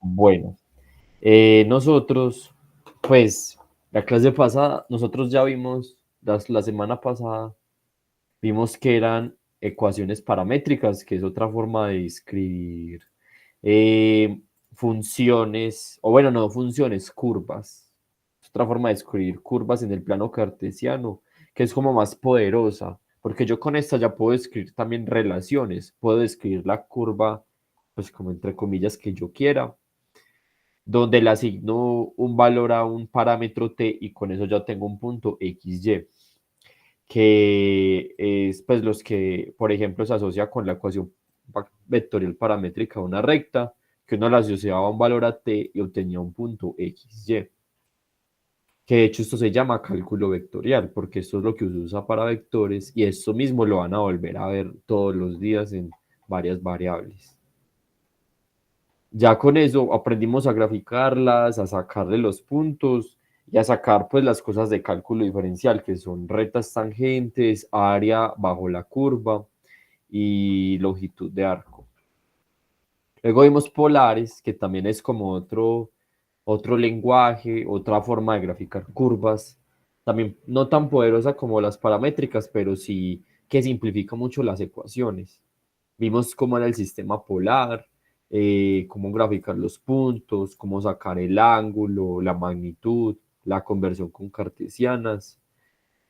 Bueno, nosotros, pues, la clase pasada, nosotros ya vimos, la semana pasada, vimos que eran ecuaciones paramétricas, que es otra forma de escribir funciones, o bueno, no funciones, curvas. Es otra forma de escribir curvas en el plano cartesiano, que es como más poderosa, porque yo con esta ya puedo escribir también relaciones, puedo escribir la curva, pues como entre comillas que yo quiera donde le asigno un valor a un parámetro t y con eso ya tengo un punto xy, que es pues los que, por ejemplo, se asocia con la ecuación vectorial paramétrica de una recta, que uno la asociaba a un valor a t y obtenía un punto xy. Que de hecho esto se llama cálculo vectorial, porque esto es lo que se usa para vectores y esto mismo lo van a volver a ver todos los días en varias variables. Ya con eso aprendimos a graficarlas, a sacarle los puntos y a sacar pues las cosas de cálculo diferencial, que son rectas tangentes, área bajo la curva y longitud de arco. Luego vimos polares, que también es como otro lenguaje, otra forma de graficar curvas, también no tan poderosa como las paramétricas, pero sí que simplifica mucho las ecuaciones. Vimos cómo era el sistema polar, cómo graficar los puntos, cómo sacar el ángulo, la magnitud, la conversión con cartesianas,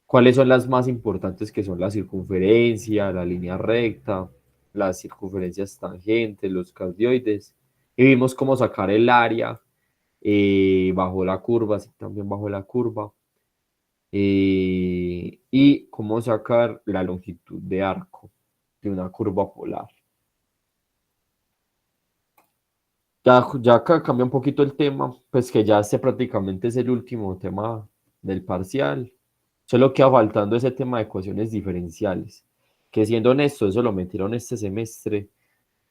cuáles son las más importantes que son la circunferencia, la línea recta, las circunferencias tangentes, los cardioides, y vimos cómo sacar el área bajo la curva, así también bajo la curva, y cómo sacar la longitud de arco de una curva polar. Ya acá cambia un poquito el tema, pues que ya este prácticamente es el último tema del parcial. Solo queda faltando ese tema de ecuaciones diferenciales, que siendo honesto, eso lo metieron este semestre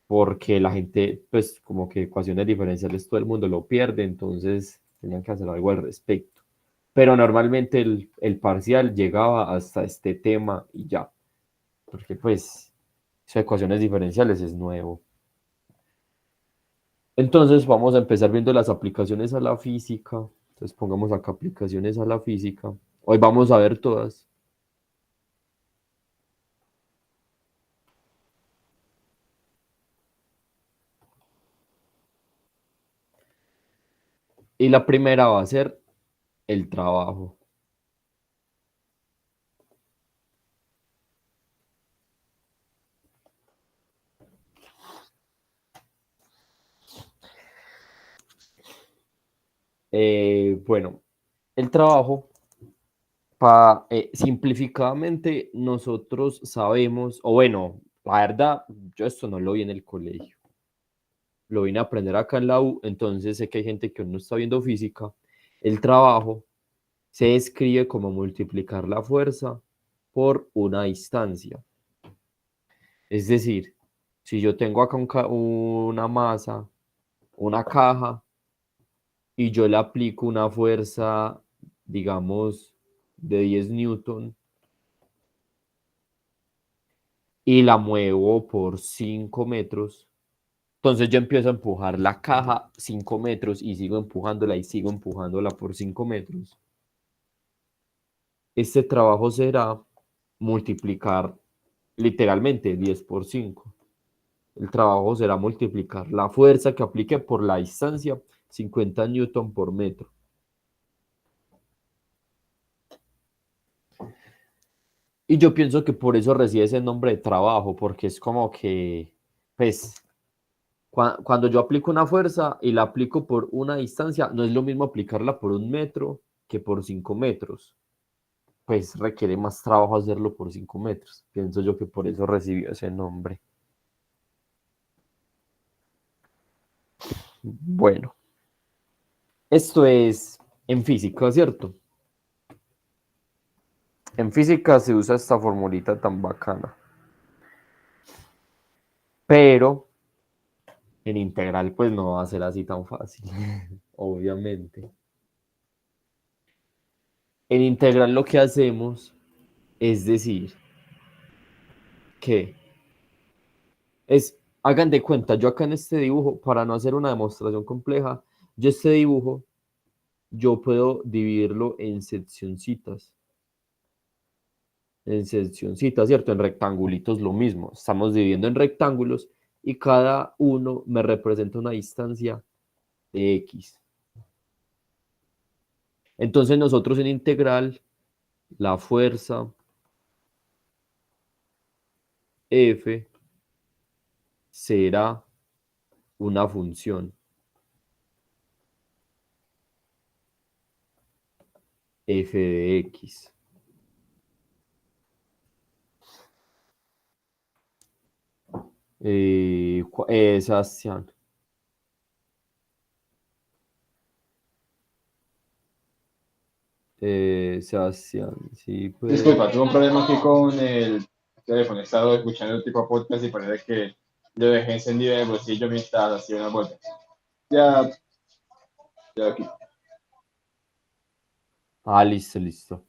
porque la gente, pues como que ecuaciones diferenciales todo el mundo lo pierde, entonces tenían que hacer algo al respecto. Pero normalmente el parcial llegaba hasta este tema y ya, porque pues eso de ecuaciones diferenciales es nuevo. Entonces vamos a empezar viendo las aplicaciones a la física. Entonces pongamos acá aplicaciones a la física. Hoy vamos a ver todas. Y la primera va a ser el trabajo. Bueno, el trabajo, simplificadamente, nosotros sabemos, o bueno, la verdad, yo esto no lo vi en el colegio. Lo vine a aprender acá en la U, entonces sé que hay gente que no está viendo física. El trabajo se describe como multiplicar la fuerza por una distancia. Es decir, si yo tengo acá una masa, una caja, y yo le aplico una fuerza, digamos, de 10 newton y la muevo por 5 metros, entonces yo empiezo a empujar la caja 5 metros y sigo empujándola y sigo empujándola por 5 metros. Este trabajo será multiplicar literalmente 10 por 5. El trabajo será multiplicar la fuerza que aplique por la distancia, 50 newton por metro. Y yo pienso que por eso recibe ese nombre de trabajo, porque es como que, pues, cuando yo aplico una fuerza y la aplico por una distancia, no es lo mismo aplicarla por 1 metro que por 5 metros. Pues requiere más trabajo hacerlo por 5 metros. Pienso yo que por eso recibió ese nombre. Bueno, esto es en física, ¿cierto? En física se usa esta formulita tan bacana. Pero en integral pues no va a ser así tan fácil, obviamente. En integral lo que hacemos es decir que es Hagan de cuenta, yo acá en este dibujo, para no hacer una demostración compleja, yo este dibujo, yo puedo dividirlo en seccioncitas, ¿cierto? En rectangulitos lo mismo. Estamos dividiendo en rectángulos y cada uno me representa una distancia de X. Entonces nosotros en integral, la fuerza F será una función F de X. Sebastián. Sebastián, sí, pues. Disculpa, tuve un problema aquí con el teléfono. He estado escuchando el tipo de podcast y parece que lo dejé encendido en el bolsillo mientras hacía una vuelta. Ya, ya aquí. Ah, listo, listo.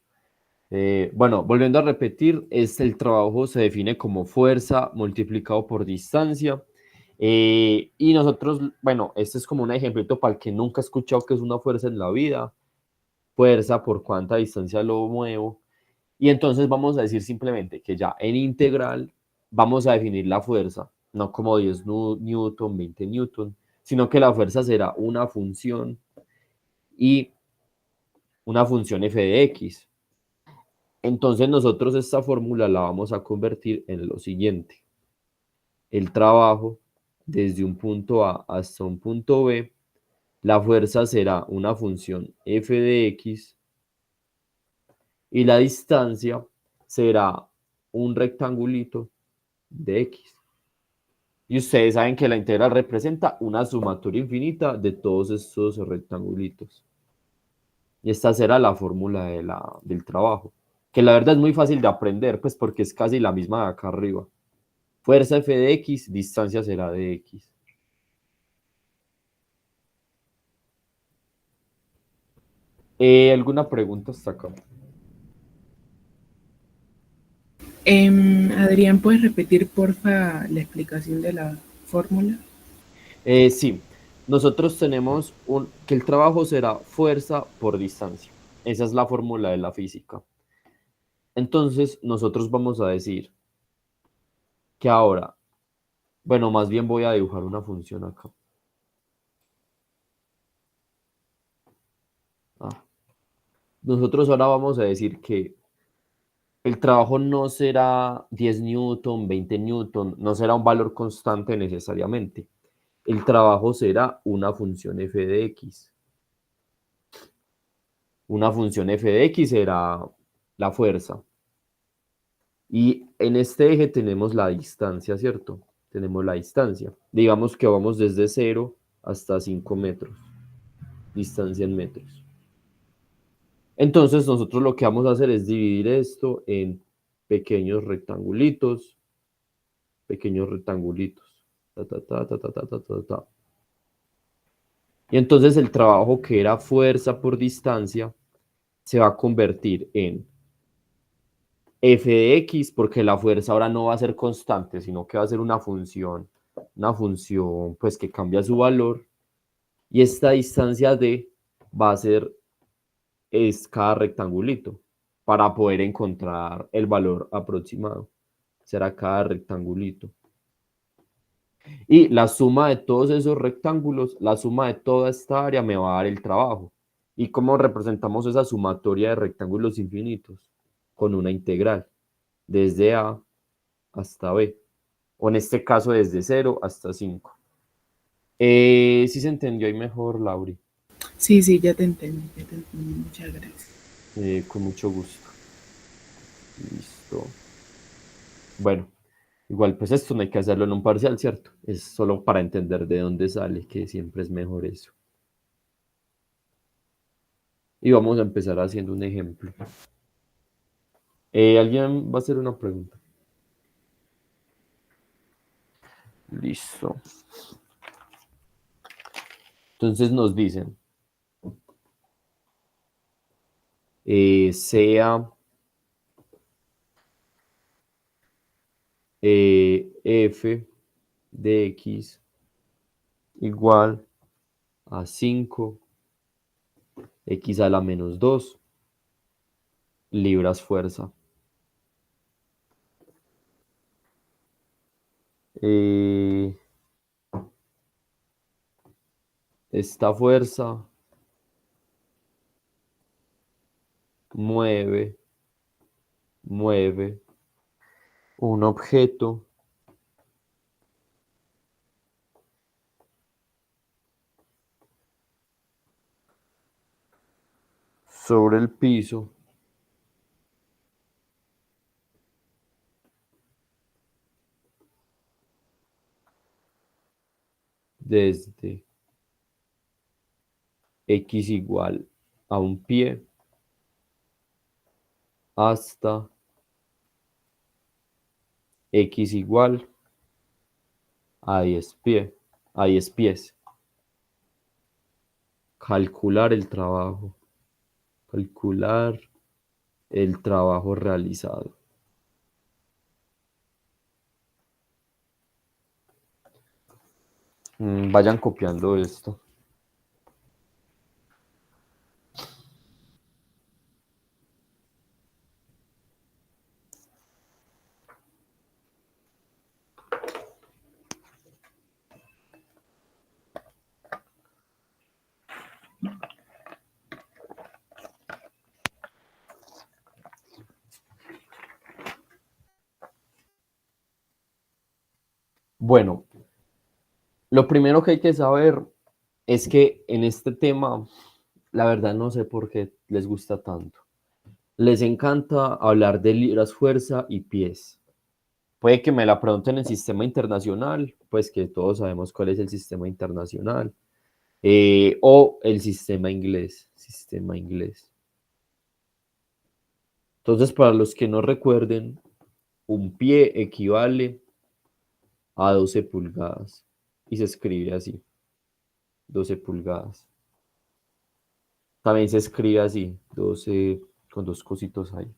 Bueno, volviendo a repetir, el trabajo se define como fuerza multiplicado por distancia. Y nosotros, bueno, este es como un ejemplito para el que nunca ha escuchado que es una fuerza en la vida. Fuerza por cuánta distancia lo muevo. Y entonces vamos a decir simplemente que ya en integral vamos a definir la fuerza, no como 10 newton, 20 newton, sino que la fuerza será una función y una función f de x. Entonces nosotros esta fórmula la vamos a convertir en lo siguiente. El trabajo desde un punto A hasta un punto B, la fuerza será una función f de x y la distancia será un rectangulito de x. Y ustedes saben que la integral representa una sumatoria infinita de todos estos rectangulitos. Y esta será la fórmula del trabajo, que la verdad es muy fácil de aprender, pues porque es casi la misma de acá arriba. Fuerza F de X, distancia será de X. ¿Alguna pregunta hasta acá? Adrián, ¿puedes repetir, porfa, la explicación de la fórmula? Sí, nosotros tenemos que el trabajo será fuerza por distancia. Esa es la fórmula de la física. Entonces, nosotros vamos a decir que ahora, bueno, más bien voy a dibujar una función acá. Ah, nosotros ahora vamos a decir que el trabajo no será 10 newton, 20 newton, no será un valor constante necesariamente. El trabajo será una función f de x. Una función f de x será la fuerza. Y en este eje tenemos la distancia, ¿cierto? Tenemos la distancia. Digamos que vamos desde 0 hasta 5 metros. Distancia en metros. Entonces nosotros lo que vamos a hacer es dividir esto en pequeños rectangulitos, pequeños rectangulitos. Ta, ta, ta, ta, ta, ta, ta, ta, ta. Y entonces el trabajo que era fuerza por distancia se va a convertir en f de x, porque la fuerza ahora no va a ser constante, sino que va a ser una función pues que cambia su valor. Y esta distancia d va a ser es cada rectangulito para poder encontrar el valor aproximado. Será cada rectangulito. Y la suma de todos esos rectángulos, la suma de toda esta área me va a dar el trabajo. ¿Y cómo representamos esa sumatoria de rectángulos infinitos? Con una integral, desde A hasta B. O en este caso, desde 0 hasta 5. ¿Sí se entendió ahí mejor, Lauri? Sí, sí, ya te entendí, muchas gracias. Con mucho gusto. Listo. Bueno, igual pues esto no hay que hacerlo en un parcial, ¿cierto? Es solo para entender de dónde sale, que siempre es mejor eso. Y vamos a empezar haciendo un ejemplo. ¿Alguien va a hacer una pregunta? Listo. Entonces nos dicen, sea F de x igual a 5 x a la menos 2 libras fuerza. Esta fuerza mueve un objeto sobre el piso desde x igual a un pie hasta x igual a 10 pies. Calcular el trabajo. Calcular el trabajo realizado. Vayan copiando esto. Bueno, lo primero que hay que saber es que en este tema, la verdad no sé por qué les gusta tanto. Les encanta hablar de libras, fuerza y pies. Puede que me la pregunten en sistema internacional, pues que todos sabemos cuál es el sistema internacional, o el sistema inglés, Entonces, para los que no recuerden, un pie equivale a 12 pulgadas y se escribe así, 12 pulgadas. También se escribe así, 12 con dos cositos ahí.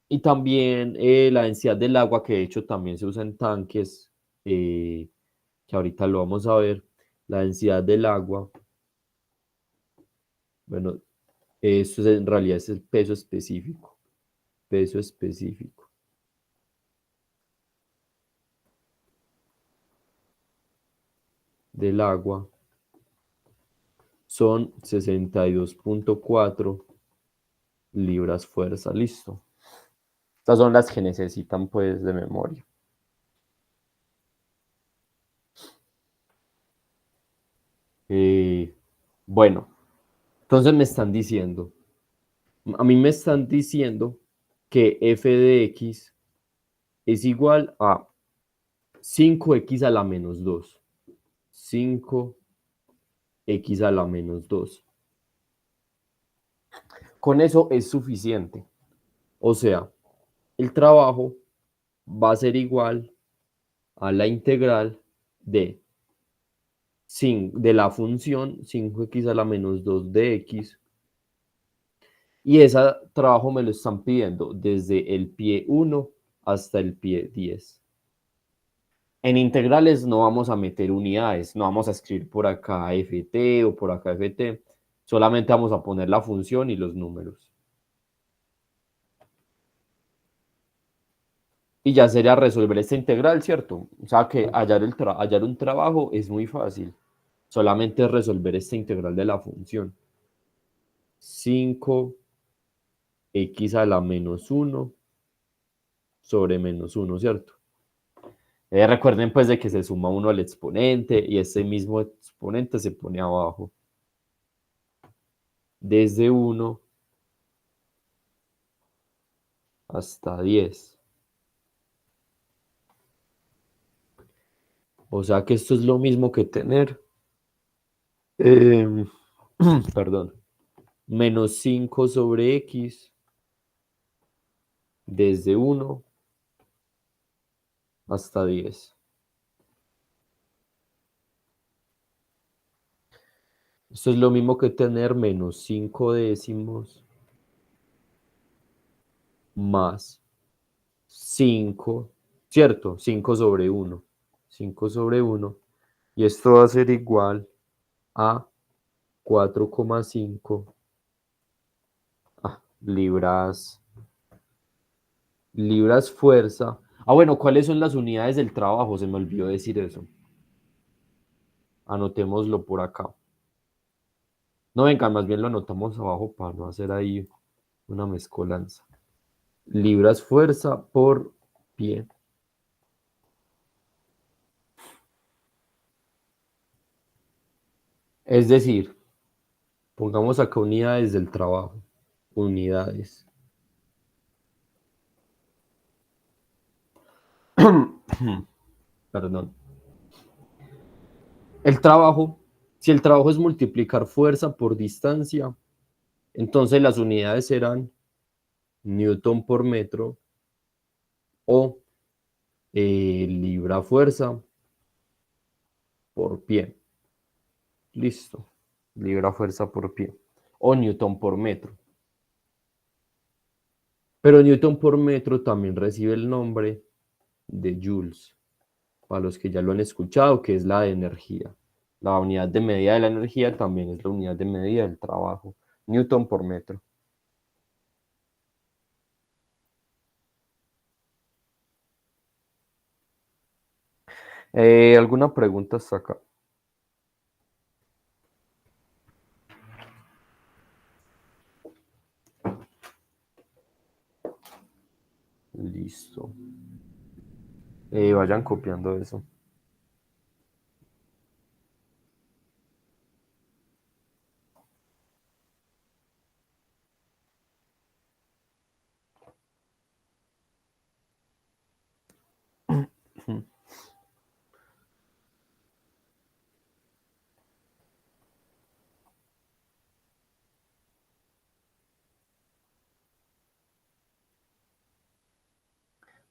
Y también la densidad del agua, que de hecho también se usa en tanques, que ahorita lo vamos a ver. La densidad del agua, bueno, eso en realidad es el peso específico del agua son 62.4 libras fuerza, listo. Estas son las que necesitan pues de memoria. Bueno, entonces me están diciendo, a mí me están diciendo que f de x es igual a 5x a la menos 2. 5x a la menos 2. Con eso es suficiente. O sea, el trabajo va a ser igual a la integral de la función 5x a la menos 2 de x. Y ese trabajo me lo están pidiendo desde el pie 1 hasta el pie 10. En integrales no vamos a meter unidades, no vamos a escribir por acá ft o por acá ft, solamente vamos a poner la función y los números. Y ya sería resolver esta integral, ¿cierto? O sea que hallar un trabajo es muy fácil, solamente es resolver esta integral de la función. 5x a la menos 1 sobre menos 1, ¿cierto? Recuerden pues de que se suma 1 al exponente y ese mismo exponente se pone abajo. Desde 1 hasta 10. O sea que esto es lo mismo que tener, perdón, menos 5 sobre x desde 1 hasta 10. Esto es lo mismo que tener menos 5 décimos más 5, ¿cierto? 5 sobre 1. 5 sobre 1. Y esto va a ser igual a 4,5 libras fuerza. Ah, bueno, ¿cuáles son las unidades del trabajo? Se me olvidó decir eso. Anotémoslo por acá. No, venga, más bien lo anotamos abajo para no hacer ahí una mezcolanza. Libras fuerza por pie. Es decir, pongamos acá unidades del trabajo. Unidades. Perdón. El trabajo, si el trabajo es multiplicar fuerza por distancia, entonces las unidades serán newton por metro o libra fuerza por pie. Listo. Libra fuerza por pie. O newton por metro. Pero newton por metro también recibe el nombre de joules, para los que ya lo han escuchado, que es la de energía. La unidad de medida de la energía también es la unidad de medida del trabajo. Newton por metro. ¿Alguna pregunta hasta acá? Listo. Vayan copiando eso.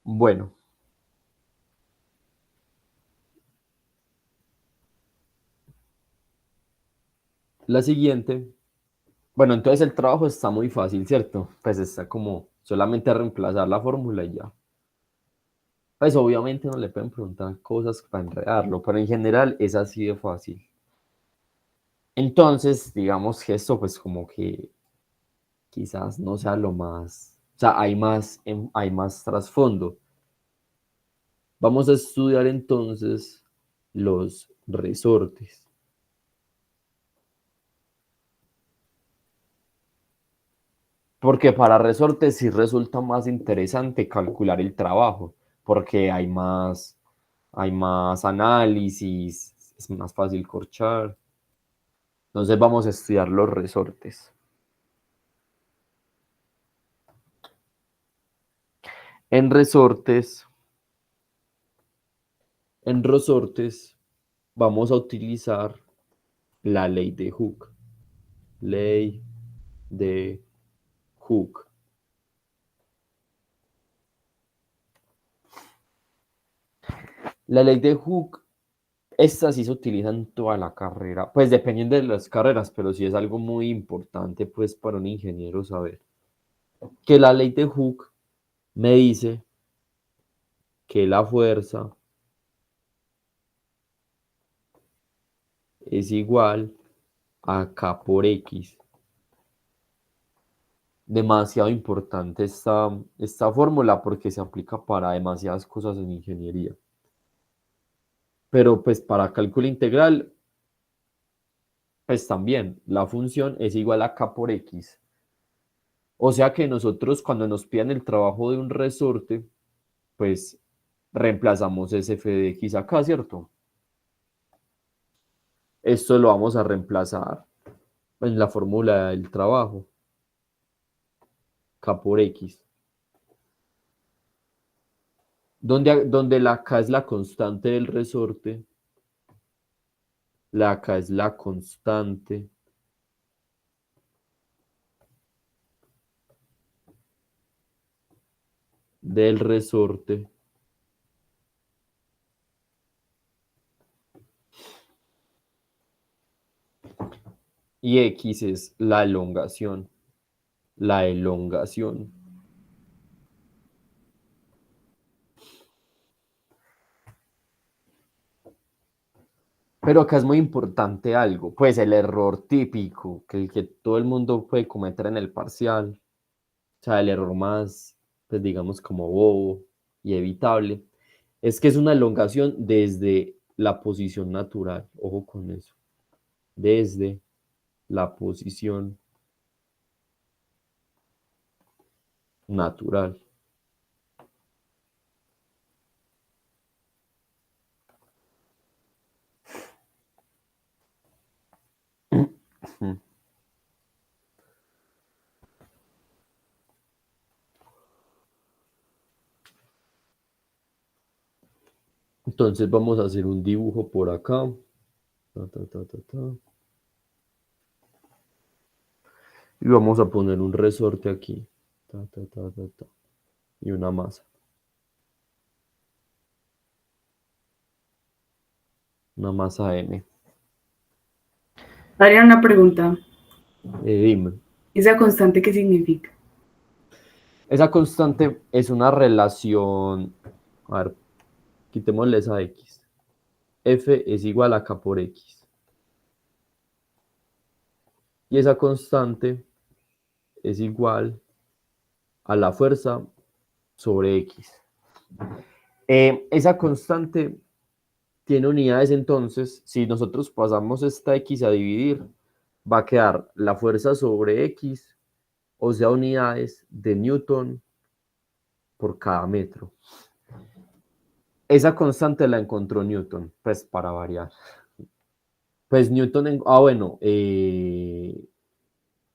Bueno, la siguiente. Bueno, entonces el trabajo está muy fácil, ¿cierto? Pues está como solamente reemplazar la fórmula y ya. Pues obviamente no le pueden preguntar cosas para enredarlo, pero en general es así de fácil. Entonces, digamos que esto pues como que quizás no sea lo más, o sea, hay más trasfondo. Vamos a estudiar entonces los resortes. Porque para resortes sí resulta más interesante calcular el trabajo, porque hay más análisis, es más fácil corchar. Entonces vamos a estudiar los resortes. En resortes, en resortes vamos a utilizar la ley de Hooke. Ley de Hooke. La ley de Hooke, esta sí se utiliza en toda la carrera, pues dependiendo de las carreras, pero sí es algo muy importante pues para un ingeniero saber. Que la ley de Hooke me dice que la fuerza es igual a K por X. Demasiado importante esta fórmula porque se aplica para demasiadas cosas en ingeniería. Pero pues para cálculo integral, pues también la función es igual a K por X. O sea que nosotros cuando nos piden el trabajo de un resorte, pues reemplazamos ese f de x acá, ¿cierto? Esto lo vamos a reemplazar en la fórmula del trabajo, K por X. Donde la K es la constante del resorte, la K es la constante del resorte y X es la elongación. La elongación. Pero acá es muy importante algo, pues el error típico, que el que todo el mundo puede cometer en el parcial, o sea, el error más, pues digamos, como bobo y evitable, es que es una elongación desde la posición natural. Ojo con eso. Desde la posición natural. Entonces vamos a hacer un dibujo por acá. Ta, ta, ta, ta, ta. Y vamos a poner un resorte aquí. Ta, ta, ta, ta, ta. Y una masa. Una masa M. Adrián, una pregunta. Dime. ¿Esa constante qué significa? Esa constante es una relación. A ver, quitémosle esa X. F es igual a K por X. Y esa constante es igual a la fuerza sobre X. Esa constante tiene unidades, entonces, si nosotros pasamos esta X a dividir, va a quedar la fuerza sobre X, o sea, unidades de Newton por cada metro. Esa constante la encontró Newton, pues para variar. Pues Newton,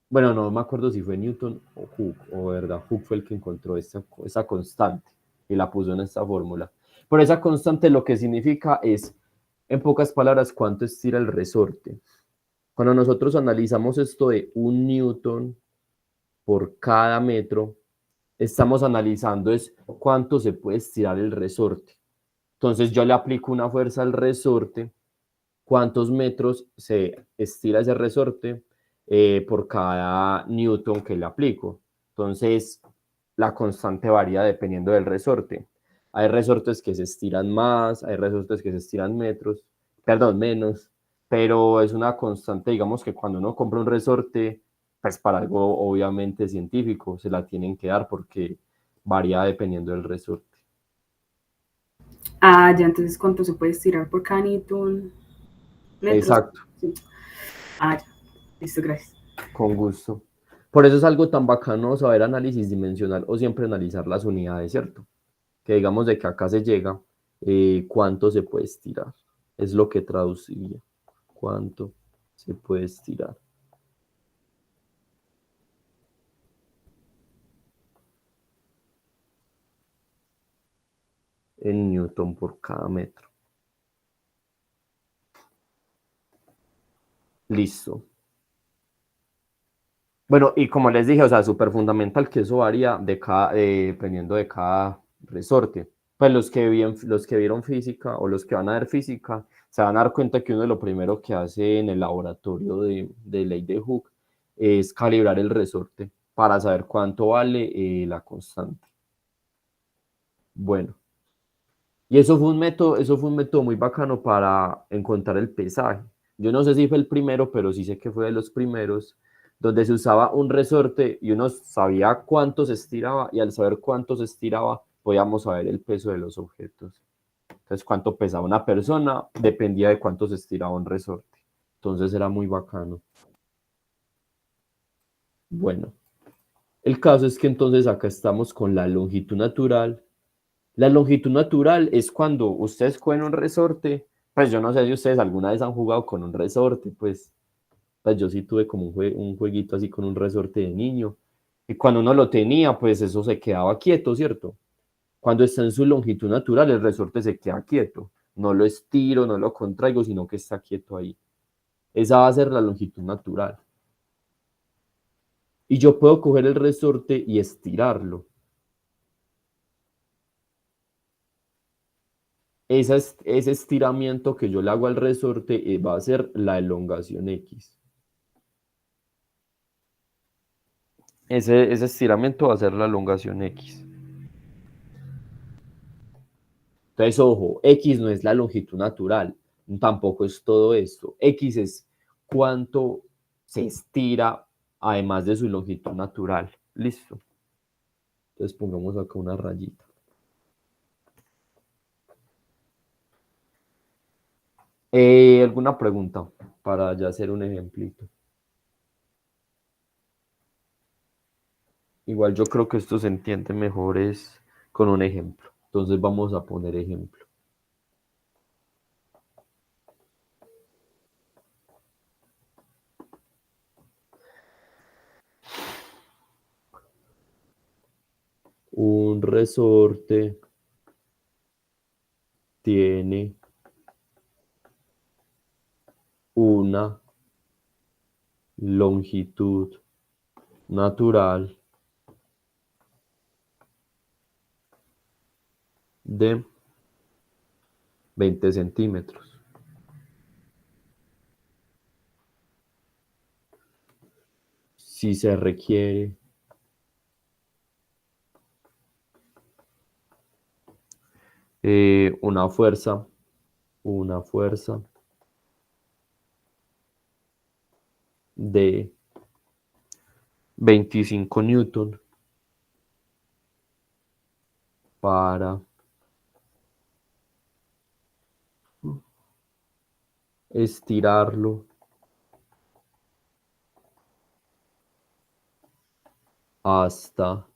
bueno, no me acuerdo si fue Newton o Hooke, o verdad, Hooke fue el que encontró esa constante y la puso en esta fórmula. Pero esa constante lo que significa es, en pocas palabras, cuánto estira el resorte. Cuando nosotros analizamos esto de 1 Newton por cada metro, estamos analizando es cuánto se puede estirar el resorte. Entonces yo le aplico una fuerza al resorte, cuántos metros se estira ese resorte por cada newton que le aplico. Entonces la constante varía dependiendo del resorte. Hay resortes que se estiran más, hay resortes que se estiran menos, pero es una constante, digamos que cuando uno compra un resorte, pues para algo obviamente científico, se la tienen que dar porque varía dependiendo del resorte. Ah, ya, entonces, ¿cuánto se puede estirar por cada newton? Metros. Exacto. Sí. Ah, ya. Listo, gracias. Con gusto. Por eso es algo tan bacano saber análisis dimensional o siempre analizar las unidades, ¿cierto? Que digamos de que acá se llega, cuánto se puede estirar. Es lo que traduciría. Cuánto se puede estirar. En Newton por cada metro. Listo. Bueno, y como les dije, o sea, súper fundamental que eso varía dependiendo de cada resorte. Pues los que vieron física o los que van a ver física se van a dar cuenta que uno de lo primero que hace en el laboratorio de ley de Hooke es calibrar el resorte para saber cuánto vale la constante. Bueno, y eso fue un método muy bacano para encontrar el pesaje. Yo no sé si fue el primero, pero sí sé que fue de los primeros, donde se usaba un resorte y uno sabía cuánto se estiraba y al saber cuánto se estiraba podíamos saber el peso de los objetos. Entonces, cuánto pesaba una persona dependía de cuánto se estiraba un resorte. Entonces era muy bacano. Bueno, el caso es que entonces acá estamos con la longitud natural. La longitud natural es cuando ustedes cogen un resorte, pues yo no sé si ustedes alguna vez han jugado con un resorte, pues yo sí tuve como un jueguito así con un resorte de niño, y cuando uno lo tenía, pues eso se quedaba quieto, ¿cierto? Cuando está en su longitud natural, el resorte se queda quieto, no lo estiro, no lo contraigo, sino que está quieto ahí. Esa va a ser la longitud natural. Y yo puedo coger el resorte y estirarlo. Ese estiramiento que yo le hago al resorte va a ser la elongación X. Ese estiramiento va a ser la elongación X. Entonces, ojo, X no es la longitud natural. Tampoco es todo esto. X es cuánto se estira además de su longitud natural. Listo. Entonces pongamos acá una rayita. ¿Alguna pregunta para ya hacer un ejemplito? Igual yo creo que esto se entiende mejor es con un ejemplo. Entonces vamos a poner ejemplo. Un resorte tiene una longitud natural de 20 centímetros. Si se requiere una fuerza de 25 newton para estirarlo hasta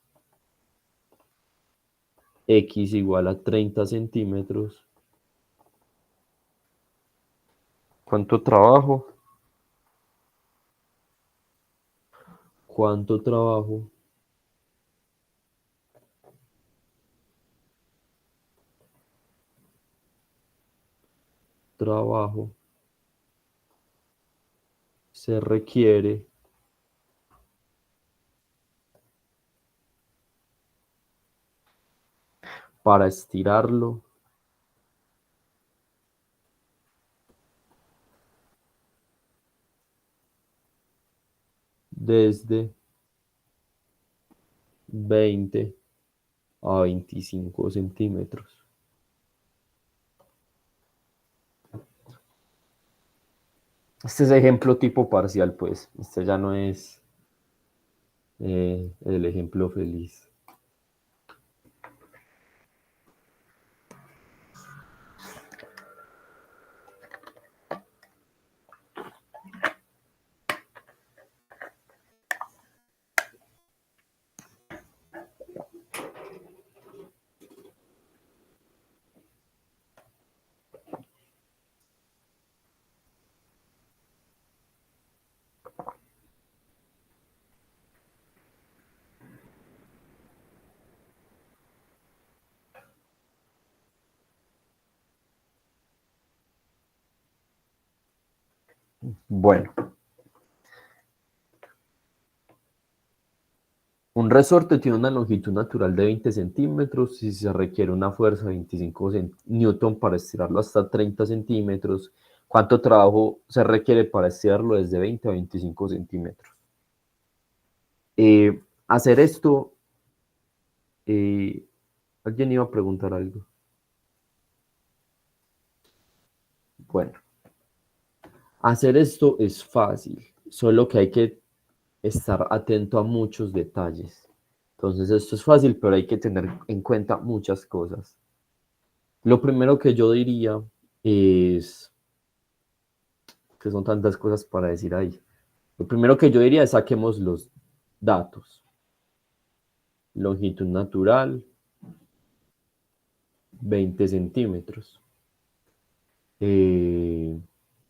X igual a 30 centímetros. ¿Cuánto trabajo? ¿Cuánto trabajo se requiere para estirarlo desde 20 a 25 centímetros? Este es ejemplo tipo parcial, pues. Este ya no es el ejemplo feliz. Bueno, un resorte tiene una longitud natural de 20 centímetros y se requiere una fuerza de 25 newton para estirarlo hasta 30 centímetros. ¿Cuánto trabajo se requiere para estirarlo desde 20 a 25 centímetros? Hacer esto, alguien iba a preguntar algo. Bueno, hacer esto es fácil, solo que hay que estar atento a muchos detalles. Entonces esto es fácil, pero hay que tener en cuenta muchas cosas. Lo primero que yo diría es, que son tantas cosas para decir ahí. Lo primero que yo diría es saquemos los datos. Longitud natural, 20 centímetros.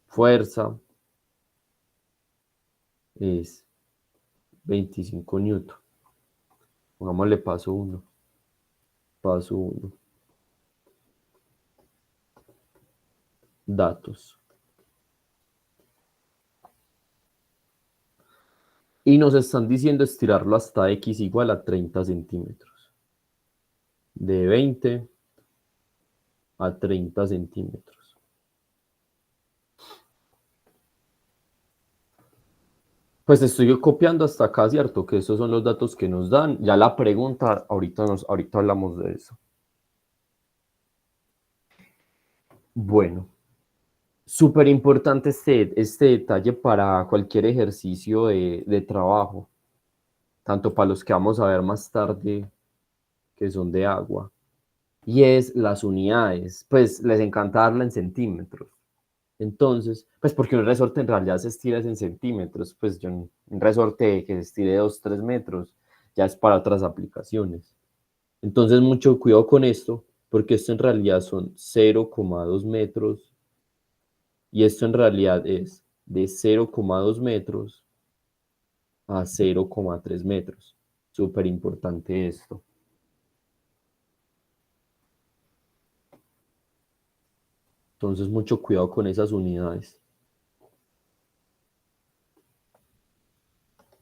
Fuerza es 25 newton. Pongámosle paso 1. Paso 1. Datos. Y nos están diciendo estirarlo hasta X igual a 30 centímetros. De 20 a 30 centímetros. Pues estoy copiando hasta acá, ¿cierto? Que esos son los datos que nos dan. Ya la pregunta, ahorita hablamos de eso. Bueno. Súper importante este detalle para cualquier ejercicio de trabajo, tanto para los que vamos a ver más tarde, que son de agua, y es las unidades, pues les encanta darla en centímetros. Entonces, pues porque un resorte en realidad se estira en centímetros, pues yo, un resorte que se estire 2 3 metros, ya es para otras aplicaciones. Entonces, mucho cuidado con esto, porque esto en realidad son 0,2 metros y esto en realidad es de 0,2 metros a 0,3 metros. Súper importante esto. Entonces, mucho cuidado con esas unidades.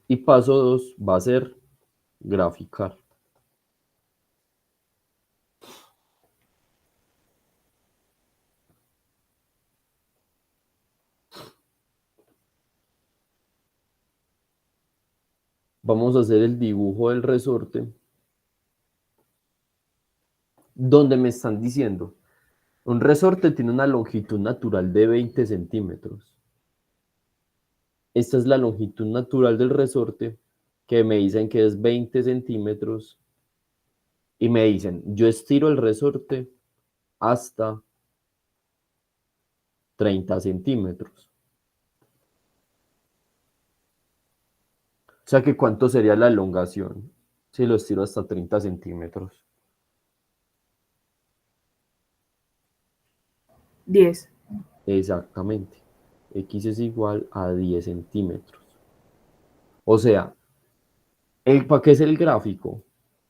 Y paso 2 va a ser graficar. Vamos a hacer el dibujo del resorte, donde me están diciendo, un resorte tiene una longitud natural de 20 centímetros. Esta es la longitud natural del resorte, que me dicen que es 20 centímetros, y me dicen, yo estiro el resorte hasta 30 centímetros. O sea que ¿cuánto sería la elongación si lo estiro hasta 30 centímetros? 10. Exactamente. X es igual a 10 centímetros. O sea, ¿para qué es el gráfico?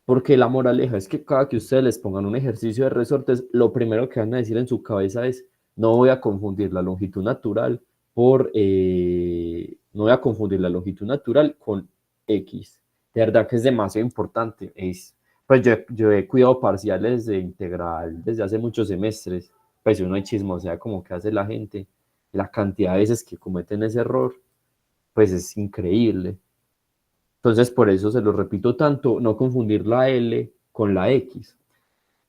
Porque la moraleja es que cada que ustedes les pongan un ejercicio de resortes, lo primero que van a decir en su cabeza es, no voy a confundir la longitud natural no voy a confundir la longitud natural con X. De verdad que es demasiado importante. Pues yo he cuidado parciales de integral desde hace muchos semestres. Pues uno es chismosea como que hace la gente. La cantidad de veces que cometen ese error, pues es increíble. Entonces, por eso se lo repito tanto, no confundir la L con la X.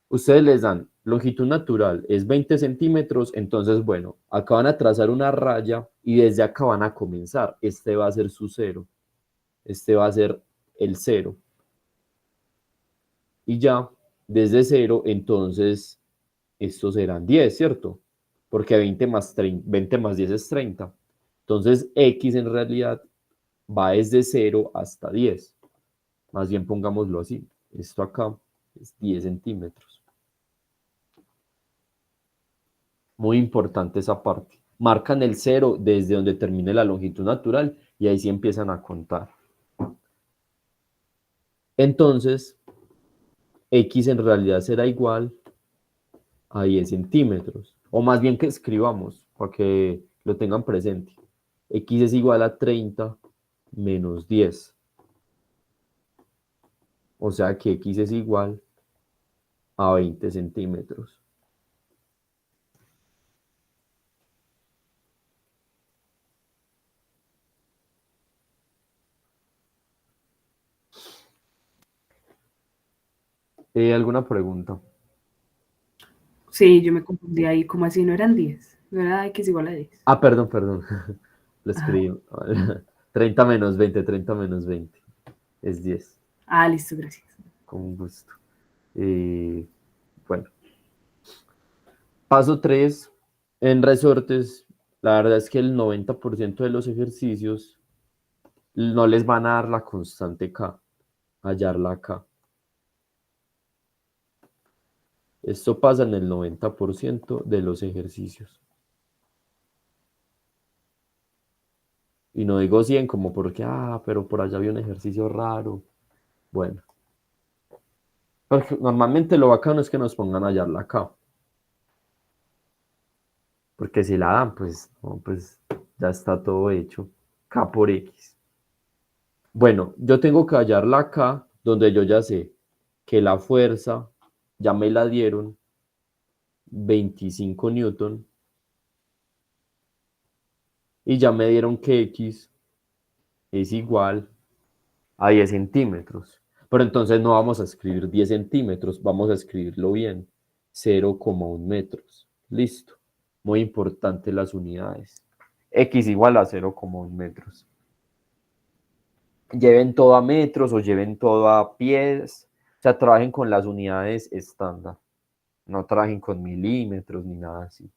Ustedes les dan longitud natural, es 20 centímetros, entonces, bueno, acá van a trazar una raya y desde acá van a comenzar. Este va a ser su cero, este va a ser el cero. Y ya, desde cero, entonces, estos serán 10, ¿cierto? Porque 20 más 10 es 30. Entonces, X en realidad va desde 0 hasta 10. Más bien pongámoslo así. Esto acá es 10 centímetros. Muy importante esa parte. Marcan el cero desde donde termine la longitud natural y ahí sí empiezan a contar. Entonces, X en realidad será igual a 10 centímetros. O más bien que escribamos para que lo tengan presente. X es igual a 30 menos 10. O sea que X es igual a 20 centímetros. ¿Alguna pregunta? Sí, yo me confundí ahí. ¿Cómo así? ¿No eran 10? ¿No era X igual a 10? Ah, perdón, perdón. Lo Ah, escribí. 30 menos 20, 30 menos 20. Es 10. listo, gracias. Con gusto. Eh, bueno, paso 3. En resortes, la verdad es que el 90% de los ejercicios no les van a dar la constante K, hallarla K. Esto pasa en el 90% de los ejercicios. Y no digo 100 como porque, pero por allá había un ejercicio raro. Bueno, porque normalmente lo bacano es que nos pongan a hallarla K. Porque si la dan, pues, no, pues ya está todo hecho. K por X. Bueno, yo tengo que hallarla acá, donde yo ya sé que la fuerza ya me la dieron, 25 newton, y ya me dieron que X es igual a 10 centímetros. Pero entonces no vamos a escribir 10 centímetros, vamos a escribirlo bien, 0,1 metros. Listo. Muy importante las unidades. X igual a 0,1 metros. Lleven todo a metros o lleven todo a pies. O sea, trabajen con las unidades estándar. No trabajen con milímetros ni nada así.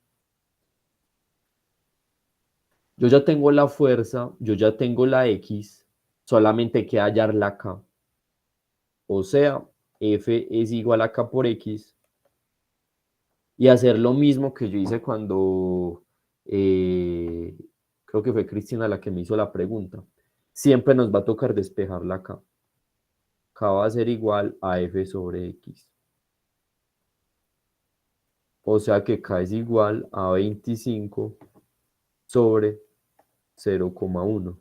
Yo ya tengo la fuerza, yo ya tengo la X, solamente hay que hallar la K. O sea, F es igual a K por X. Y hacer lo mismo que yo hice cuando creo que fue Cristina la que me hizo la pregunta. Siempre nos va a tocar despejar la K. K va a ser igual a F sobre X. O sea que K es igual a 25 sobre 0,1. O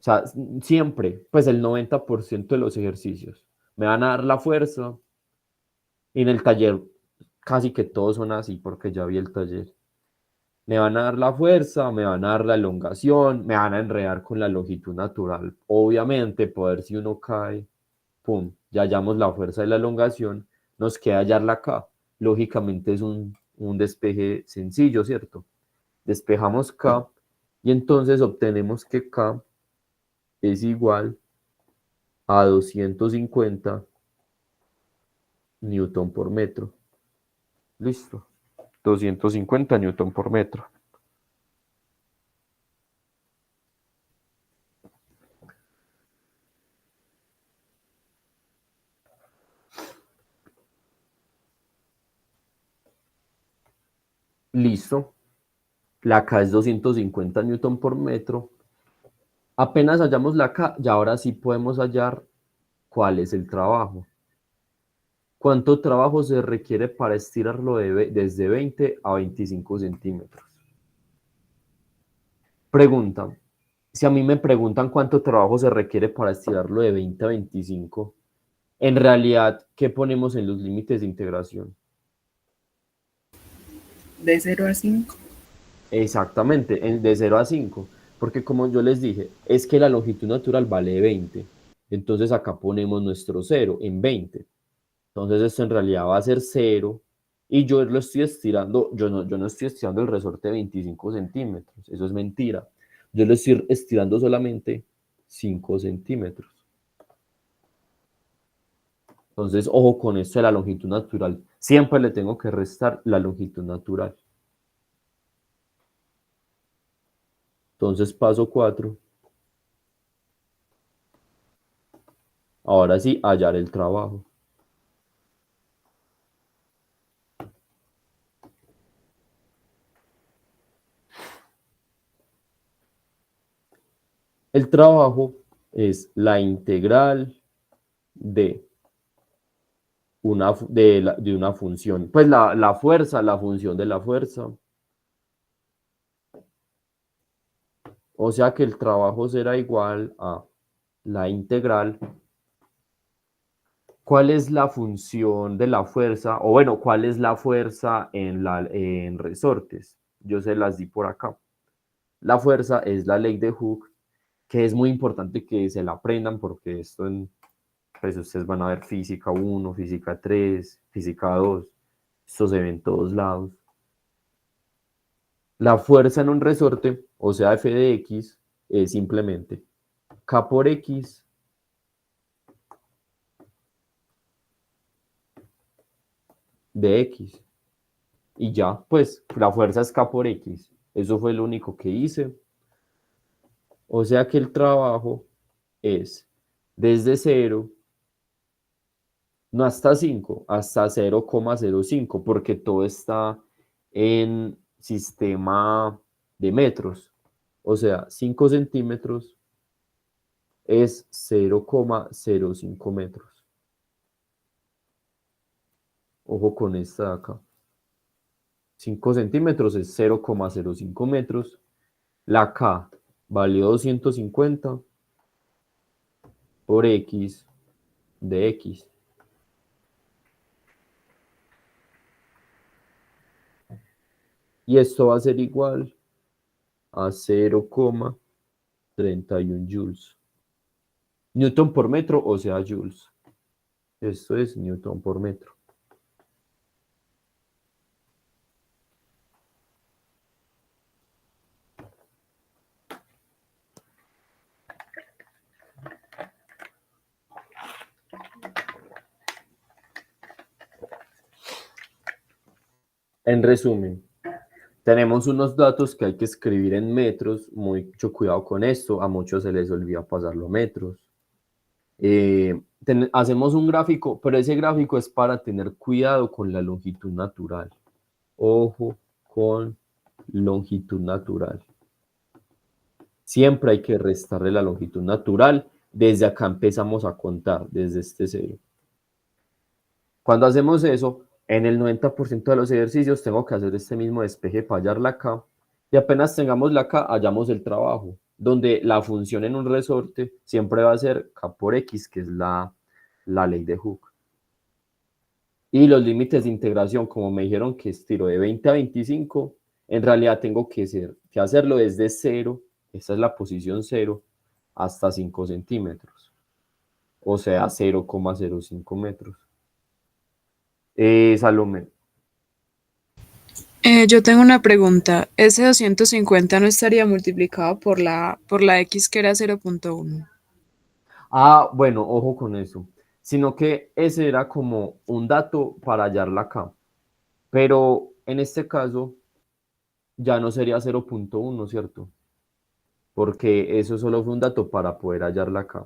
sea, siempre, pues el 90% de los ejercicios me van a dar la fuerza. Y en el taller casi que todos son así porque ya vi el taller. Me van a dar la fuerza, me van a dar la elongación, me van a enredar con la longitud natural. Obviamente, poder si uno cae, pum, ya hallamos la fuerza de la elongación, nos queda hallarla acá. Lógicamente es un despeje sencillo, ¿cierto? Despejamos K y entonces obtenemos que K es igual a 250 newton por metro. Listo. 250 newton por metro. Listo. La K es 250 newton por metro. Apenas hallamos la K, y ahora sí podemos hallar cuál es el trabajo. ¿Cuánto trabajo se requiere para estirarlo desde 20 a 25 centímetros? Pregunta. Si a mí me preguntan cuánto trabajo se requiere para estirarlo de 20 a 25, en realidad, ¿qué ponemos en los límites de integración? De 0 a 5. Exactamente, de 0 a 5, porque como yo les dije, es que la longitud natural vale 20, entonces acá ponemos nuestro 0 en 20, entonces esto en realidad va a ser 0, y yo lo estoy estirando, yo no estoy estirando el resorte 25 centímetros, eso es mentira, yo lo estoy estirando solamente 5 centímetros. Entonces, ojo con esto de la longitud natural, siempre le tengo que restar la longitud natural. Entonces, paso 4. Ahora sí, hallar el trabajo. El trabajo es la integral de una función. Pues la fuerza, la función de la fuerza. O sea que el trabajo será igual a la integral. ¿Cuál es la función de la fuerza? O bueno, ¿cuál es la fuerza en resortes? Yo se las di por acá. La fuerza es la ley de Hooke, que es muy importante que se la aprendan porque pues ustedes van a ver física 1, física 3, física 2. Esto se ve en todos lados. La fuerza en un resorte, o sea, F de X, es simplemente K por X de X. Y ya, pues la fuerza es K por X. Eso fue lo único que hice. O sea que el trabajo es desde 0, no hasta 5, hasta 0,05, porque todo está en sistema de metros. O sea, 5 centímetros es 0,05 metros. Ojo con esta de acá. 5 centímetros es 0,05 metros. La K valió 250 por X de X. Y esto va a ser igual a 0,31 joules. Newton por metro, o sea, joules. Esto es Newton por metro. En resumen, tenemos unos datos que hay que escribir en metros, mucho cuidado con esto, a muchos se les olvida pasarlo a metros. Hacemos un gráfico, pero ese gráfico es para tener cuidado con la longitud natural. Ojo con longitud natural. Siempre hay que restarle la longitud natural. Desde acá empezamos a contar, desde este cero. Cuando hacemos eso, en el 90% de los ejercicios tengo que hacer este mismo despeje para hallar la K. Y apenas tengamos la K, hallamos el trabajo, donde la función en un resorte siempre va a ser K por X, que es la ley de Hooke. Y los límites de integración, como me dijeron que estiro de 20 a 25, en realidad tengo que hacerlo desde 0, esta es la posición 0, hasta 5 centímetros. O sea, 0,05 metros. Salomé. Yo tengo una pregunta. ¿Ese 250 no estaría multiplicado por la X que era 0.1? Ah, bueno, ojo con eso. Sino que ese era como un dato para hallarla acá. Pero en este caso ya no sería 0.1, ¿cierto? Porque eso solo fue un dato para poder hallarla acá.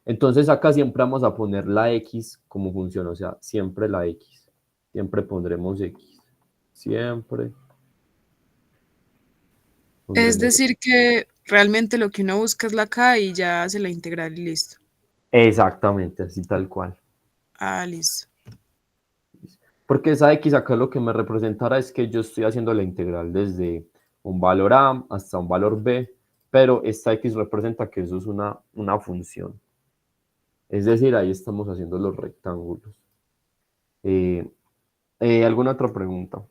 Entonces acá siempre vamos a poner la X como función, o sea, siempre la X. Siempre pondremos X. Siempre Es pondremos X. decir, que realmente lo que uno busca es la K y ya hace la integral y listo. Exactamente, así tal cual. Ah, listo. Porque esa X acá lo que me representará es que yo estoy haciendo la integral desde un valor A hasta un valor B, pero esta X representa que eso es una función. Es decir, ahí estamos haciendo los rectángulos. ¿Alguna otra pregunta?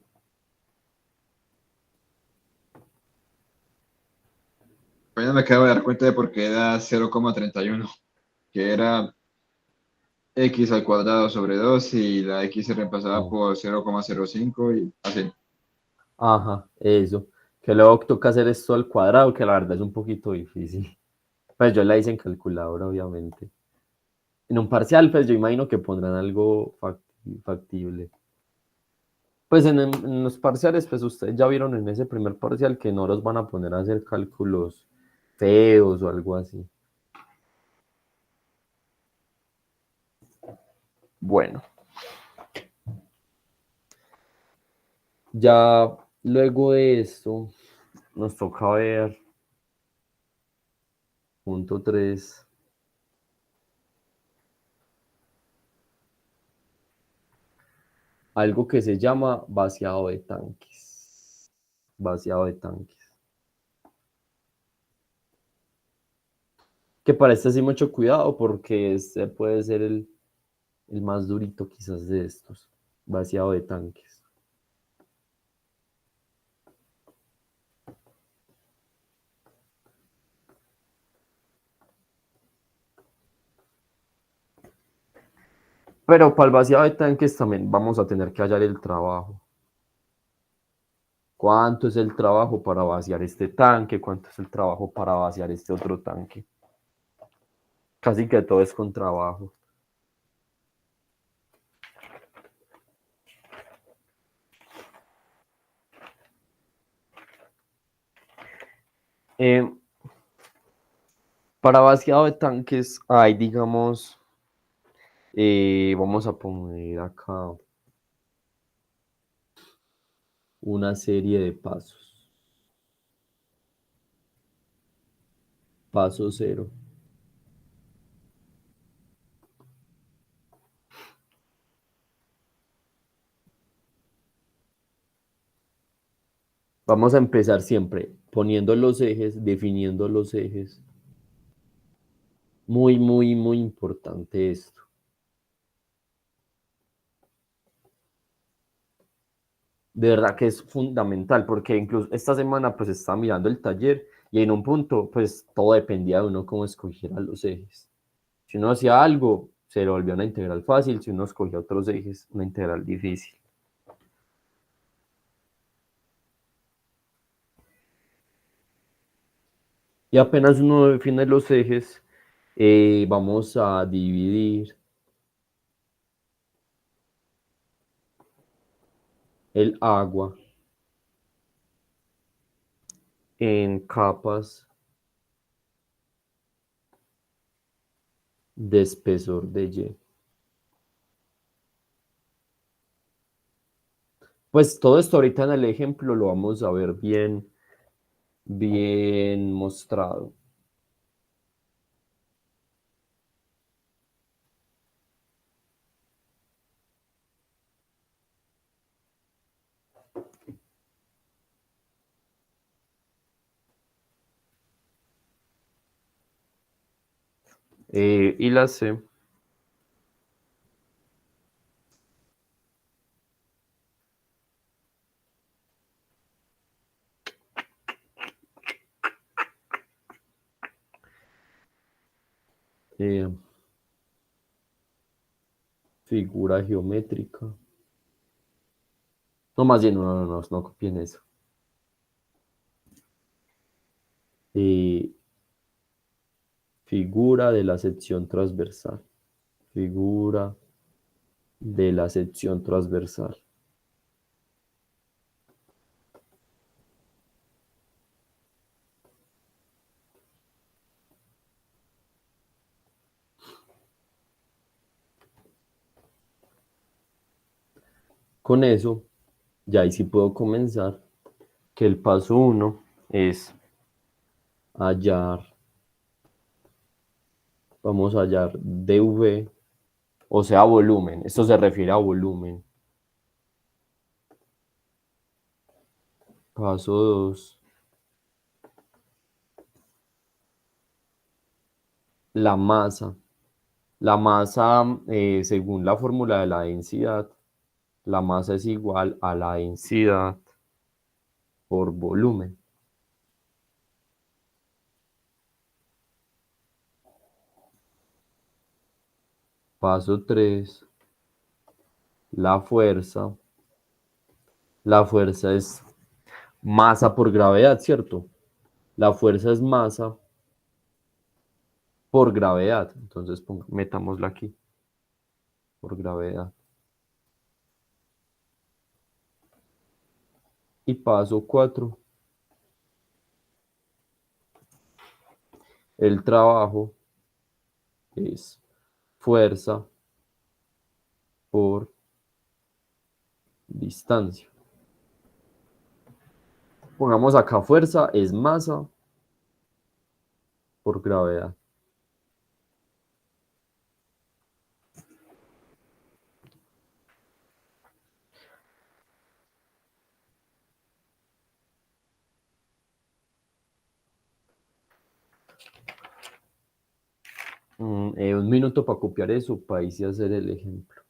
Apenas me acabo de dar cuenta de por qué da 0,31, que era x al cuadrado sobre 2 y la x se reemplazaba Oh. por 0,05 y así. Ajá, eso. Que luego toca hacer esto al cuadrado, que la verdad es un poquito difícil. Pues yo la hice en calculadora, obviamente. En un parcial, pues yo imagino que pondrán algo factible. Pues en los parciales, pues ustedes ya vieron en ese primer parcial que no los van a poner a hacer cálculos feos o algo así. Bueno, ya luego de esto, nos toca ver punto 3. Algo que se llama vaciado de tanques. Vaciado de tanques. Que para este sí mucho cuidado porque este puede ser el más durito quizás de estos. Vaciado de tanques. Pero para el vaciado de tanques también vamos a tener que hallar el trabajo. ¿Cuánto es el trabajo para vaciar este tanque? ¿Cuánto es el trabajo para vaciar este otro tanque? Casi que todo es con trabajo. Eh, para vaciado de tanques hay, digamos, vamos a poner acá una serie de pasos. Paso cero. Vamos a empezar siempre poniendo los ejes, definiendo los ejes. Muy, muy, muy importante esto. De verdad que es fundamental porque incluso esta semana pues estaba mirando el taller y en un punto pues todo dependía de uno cómo escogiera los ejes. Si uno hacía algo, se le volvía una integral fácil, si uno escogía otros ejes, una integral difícil. Y apenas uno define los ejes, vamos a dividir el agua en capas de espesor de Y. Pues todo esto ahorita en el ejemplo lo vamos a ver bien mostrado. Y la C eh, figura geométrica. No, más bien, no copien eso. Figura de la sección transversal. Figura de la sección transversal. Con eso, ya ahí sí puedo comenzar, que el paso 1 es hallar, vamos a hallar dV, o sea, volumen. Esto se refiere a volumen. Paso 2, la masa. La masa, según la fórmula de la densidad, la masa es igual a la densidad por volumen. Paso 3, la fuerza. La fuerza es masa por gravedad, ¿cierto? La fuerza es masa por gravedad. Entonces, metámosla aquí, por gravedad. Y paso 4, el trabajo es fuerza por distancia. Pongamos acá fuerza es masa por gravedad. Un minuto para copiar eso, para ahí sí hacer el ejemplo.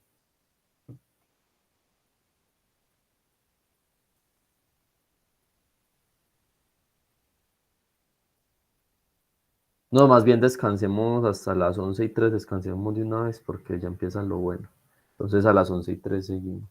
No, más bien descansemos hasta las 11:03, descansemos de una vez porque ya empieza lo bueno. Entonces a las 11:03 seguimos.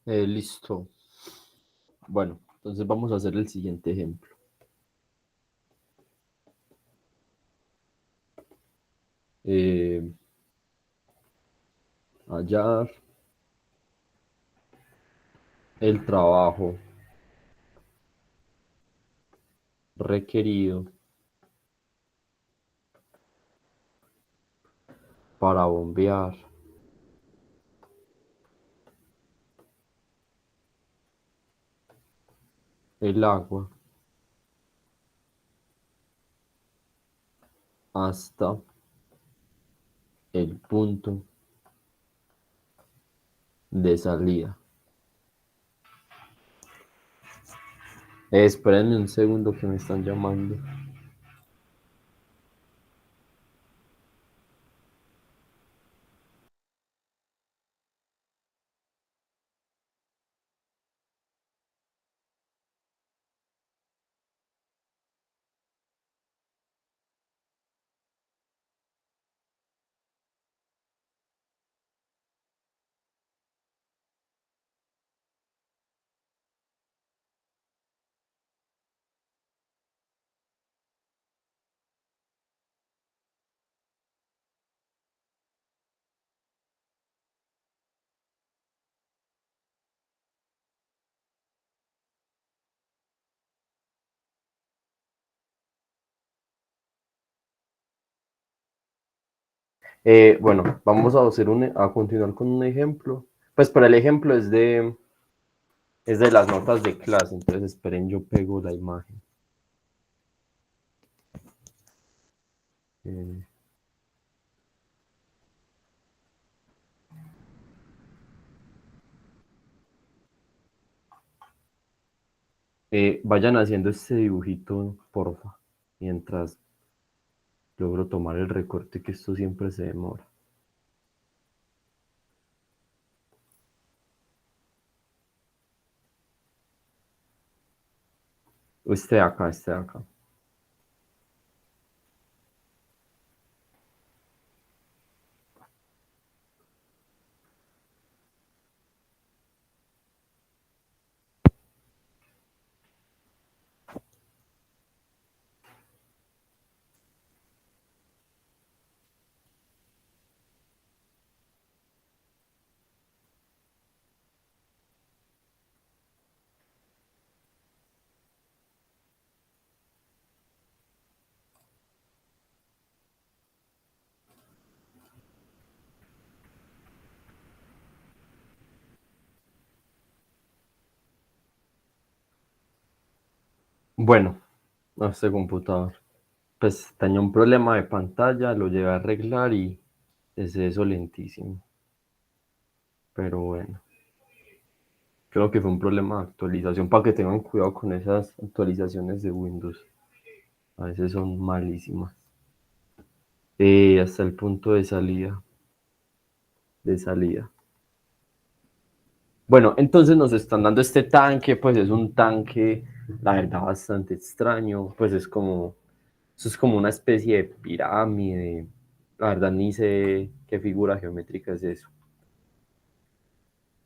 Listo. Bueno, entonces vamos a hacer el siguiente ejemplo. Hallar el trabajo requerido para bombear el agua hasta el punto de salida. Espérenme un segundo que me están llamando. Bueno, vamos a a continuar con un ejemplo. Pues para el ejemplo es de las notas de clase, entonces esperen, yo pego la imagen. Eh, Vayan haciendo este dibujito, porfa, mientras logro tomar el recorte, que esto siempre se demora. Este de acá, este de acá. Bueno, este computador. Pues tenía un problema de pantalla, lo llegué a arreglar y es eso lentísimo. Pero bueno, creo que fue un problema de actualización, para que tengan cuidado con esas actualizaciones de Windows. A veces son malísimas. Hasta el punto de salida. De salida. Bueno, entonces nos están dando este tanque, pues es un tanque, la verdad, bastante extraño. Pues eso es como una especie de pirámide. La verdad, ni sé qué figura geométrica es eso.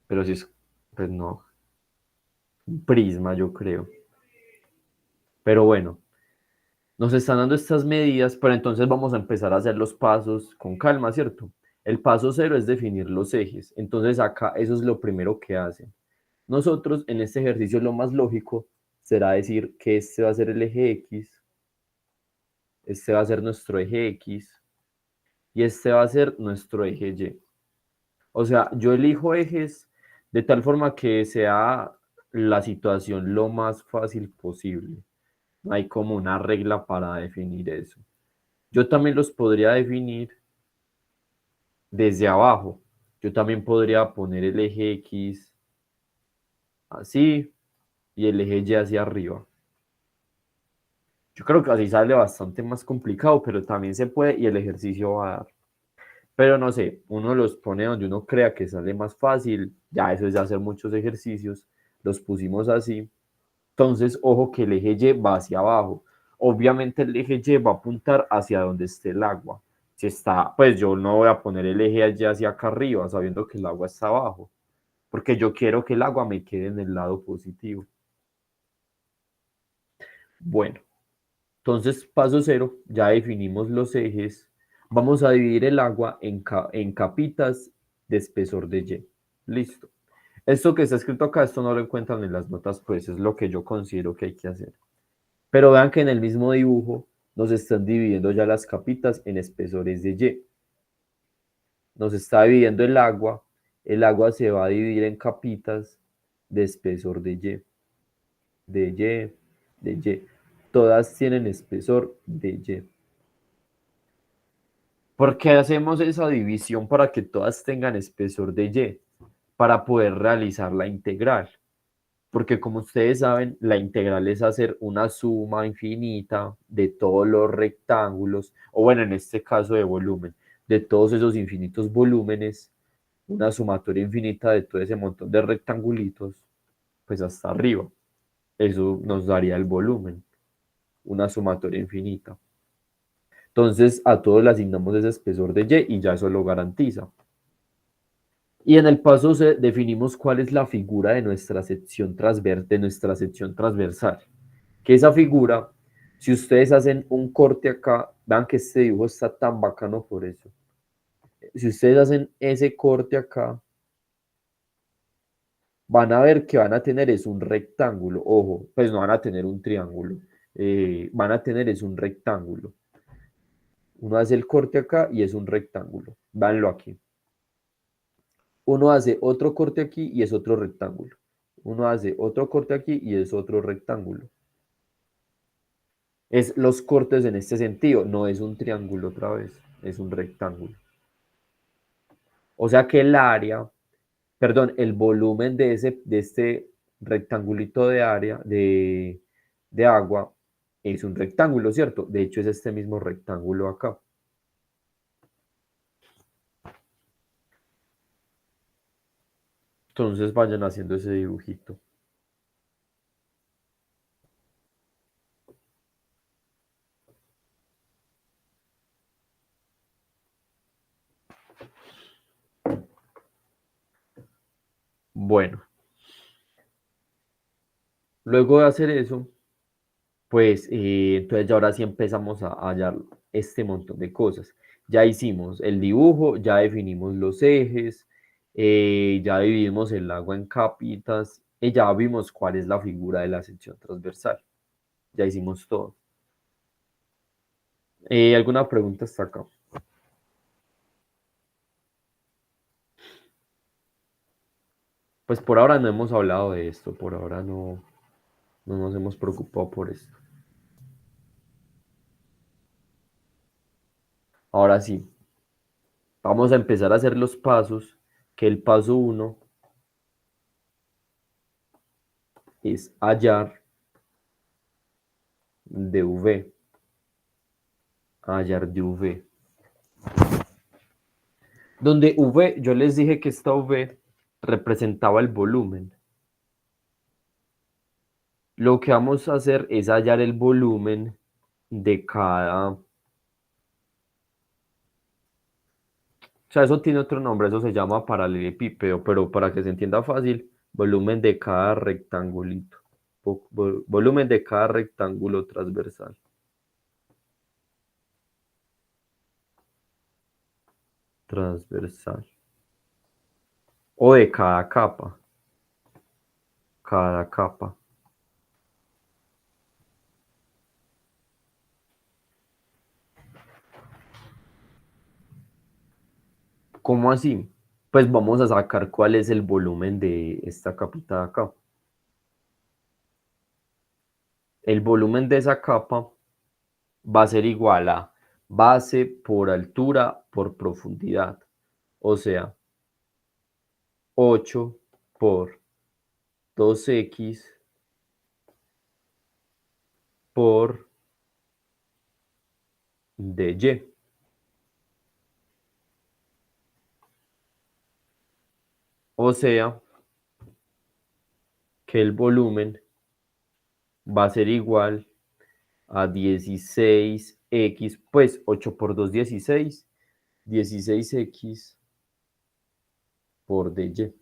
Pero sí es, pues no, un prisma, yo creo. Pero bueno, nos están dando estas medidas, pero entonces vamos a empezar a hacer los pasos con calma, ¿cierto? El paso cero es definir los ejes. Entonces acá eso es lo primero que hacen. Nosotros en este ejercicio lo más lógico será decir que este va a ser el eje X, este va a ser nuestro eje X y este va a ser nuestro eje Y. O sea, yo elijo ejes de tal forma que sea la situación lo más fácil posible. No hay como una regla para definir eso. Yo también los podría definir desde abajo. Yo también podría poner el eje X así y el eje Y hacia arriba. Yo creo que así sale bastante más complicado, pero también se puede y el ejercicio va a dar. Pero no sé, uno los pone donde uno crea que sale más fácil. Ya eso es de hacer muchos ejercicios. Los pusimos así. Entonces, ojo que el eje Y va hacia abajo. Obviamente el eje Y va a apuntar hacia donde esté el agua. Si está, pues yo no voy a poner el eje Y hacia acá arriba, sabiendo que el agua está abajo. porque yo quiero que el agua me quede en el lado positivo. Bueno, entonces paso cero, ya definimos los ejes. Vamos a dividir el agua en capitas de espesor de Y. Listo. Esto que está escrito acá, esto no lo encuentran en las notas, pues es lo que yo considero que hay que hacer. Pero vean que en el mismo dibujo nos están dividiendo ya las capitas en espesores de Y. Nos está dividiendo el agua se va a dividir en capitas de espesor de Y, de Y, de Y. Todas tienen espesor de Y. ¿Por qué hacemos esa división para que todas tengan espesor de Y? Para poder realizar la integral. Porque como ustedes saben, la integral es hacer una suma infinita de todos los rectángulos, o bueno, en este caso de volumen, de todos esos infinitos volúmenes, una sumatoria infinita de todo ese montón de rectangulitos, pues hasta arriba. Eso nos daría el volumen, una sumatoria infinita. Entonces a todos le asignamos ese espesor de Y y ya eso lo garantiza. Y en el paso C definimos cuál es la figura de nuestra sección transversal. Que esa figura, si ustedes hacen un corte acá, vean que este dibujo está tan bacano por eso. Si ustedes hacen ese corte acá, van a ver que van a tener es un rectángulo. Ojo, pues no van a tener un triángulo. Van a tener es un rectángulo. Uno hace el corte acá y es un rectángulo. Véanlo aquí. Uno hace otro corte aquí y es otro rectángulo. Uno hace otro corte aquí y es otro rectángulo. Es los cortes en este sentido, no es un triángulo otra vez, es un rectángulo. O sea que el área, perdón, el volumen de este rectangulito de área de agua es un rectángulo, ¿cierto? De hecho es este mismo rectángulo acá. Entonces vayan haciendo ese dibujito. Bueno, luego de hacer eso, pues entonces ya ahora sí empezamos a hallar este montón de cosas. Ya hicimos el dibujo, ya definimos los ejes, ya dividimos el agua en capitas y ya vimos cuál es la figura de la sección transversal. Ya hicimos todo. ¿Alguna pregunta hasta acá? Pues por ahora no hemos hablado de esto, por ahora no nos hemos preocupado por esto. Ahora sí, vamos a empezar a hacer los pasos, que el paso 1 es hallar dv, hallar dv. Donde v, yo les dije que esta v representaba el volumen. Lo que vamos a hacer es hallar el volumen de cada... O sea, eso tiene otro nombre, eso se llama paralelepípedo, pero para que se entienda fácil, volumen de cada rectangulito. Volumen de cada rectángulo transversal. Transversal. O de cada capa. Cada capa. ¿Cómo así? Pues vamos a sacar cuál es el volumen de esta capita de acá. El volumen de esa capa va a ser igual a base por altura por profundidad. O sea, 8 por 2x por dy. O sea, que el volumen va a ser igual a 16x, pues 8 por 2, 16x por dy.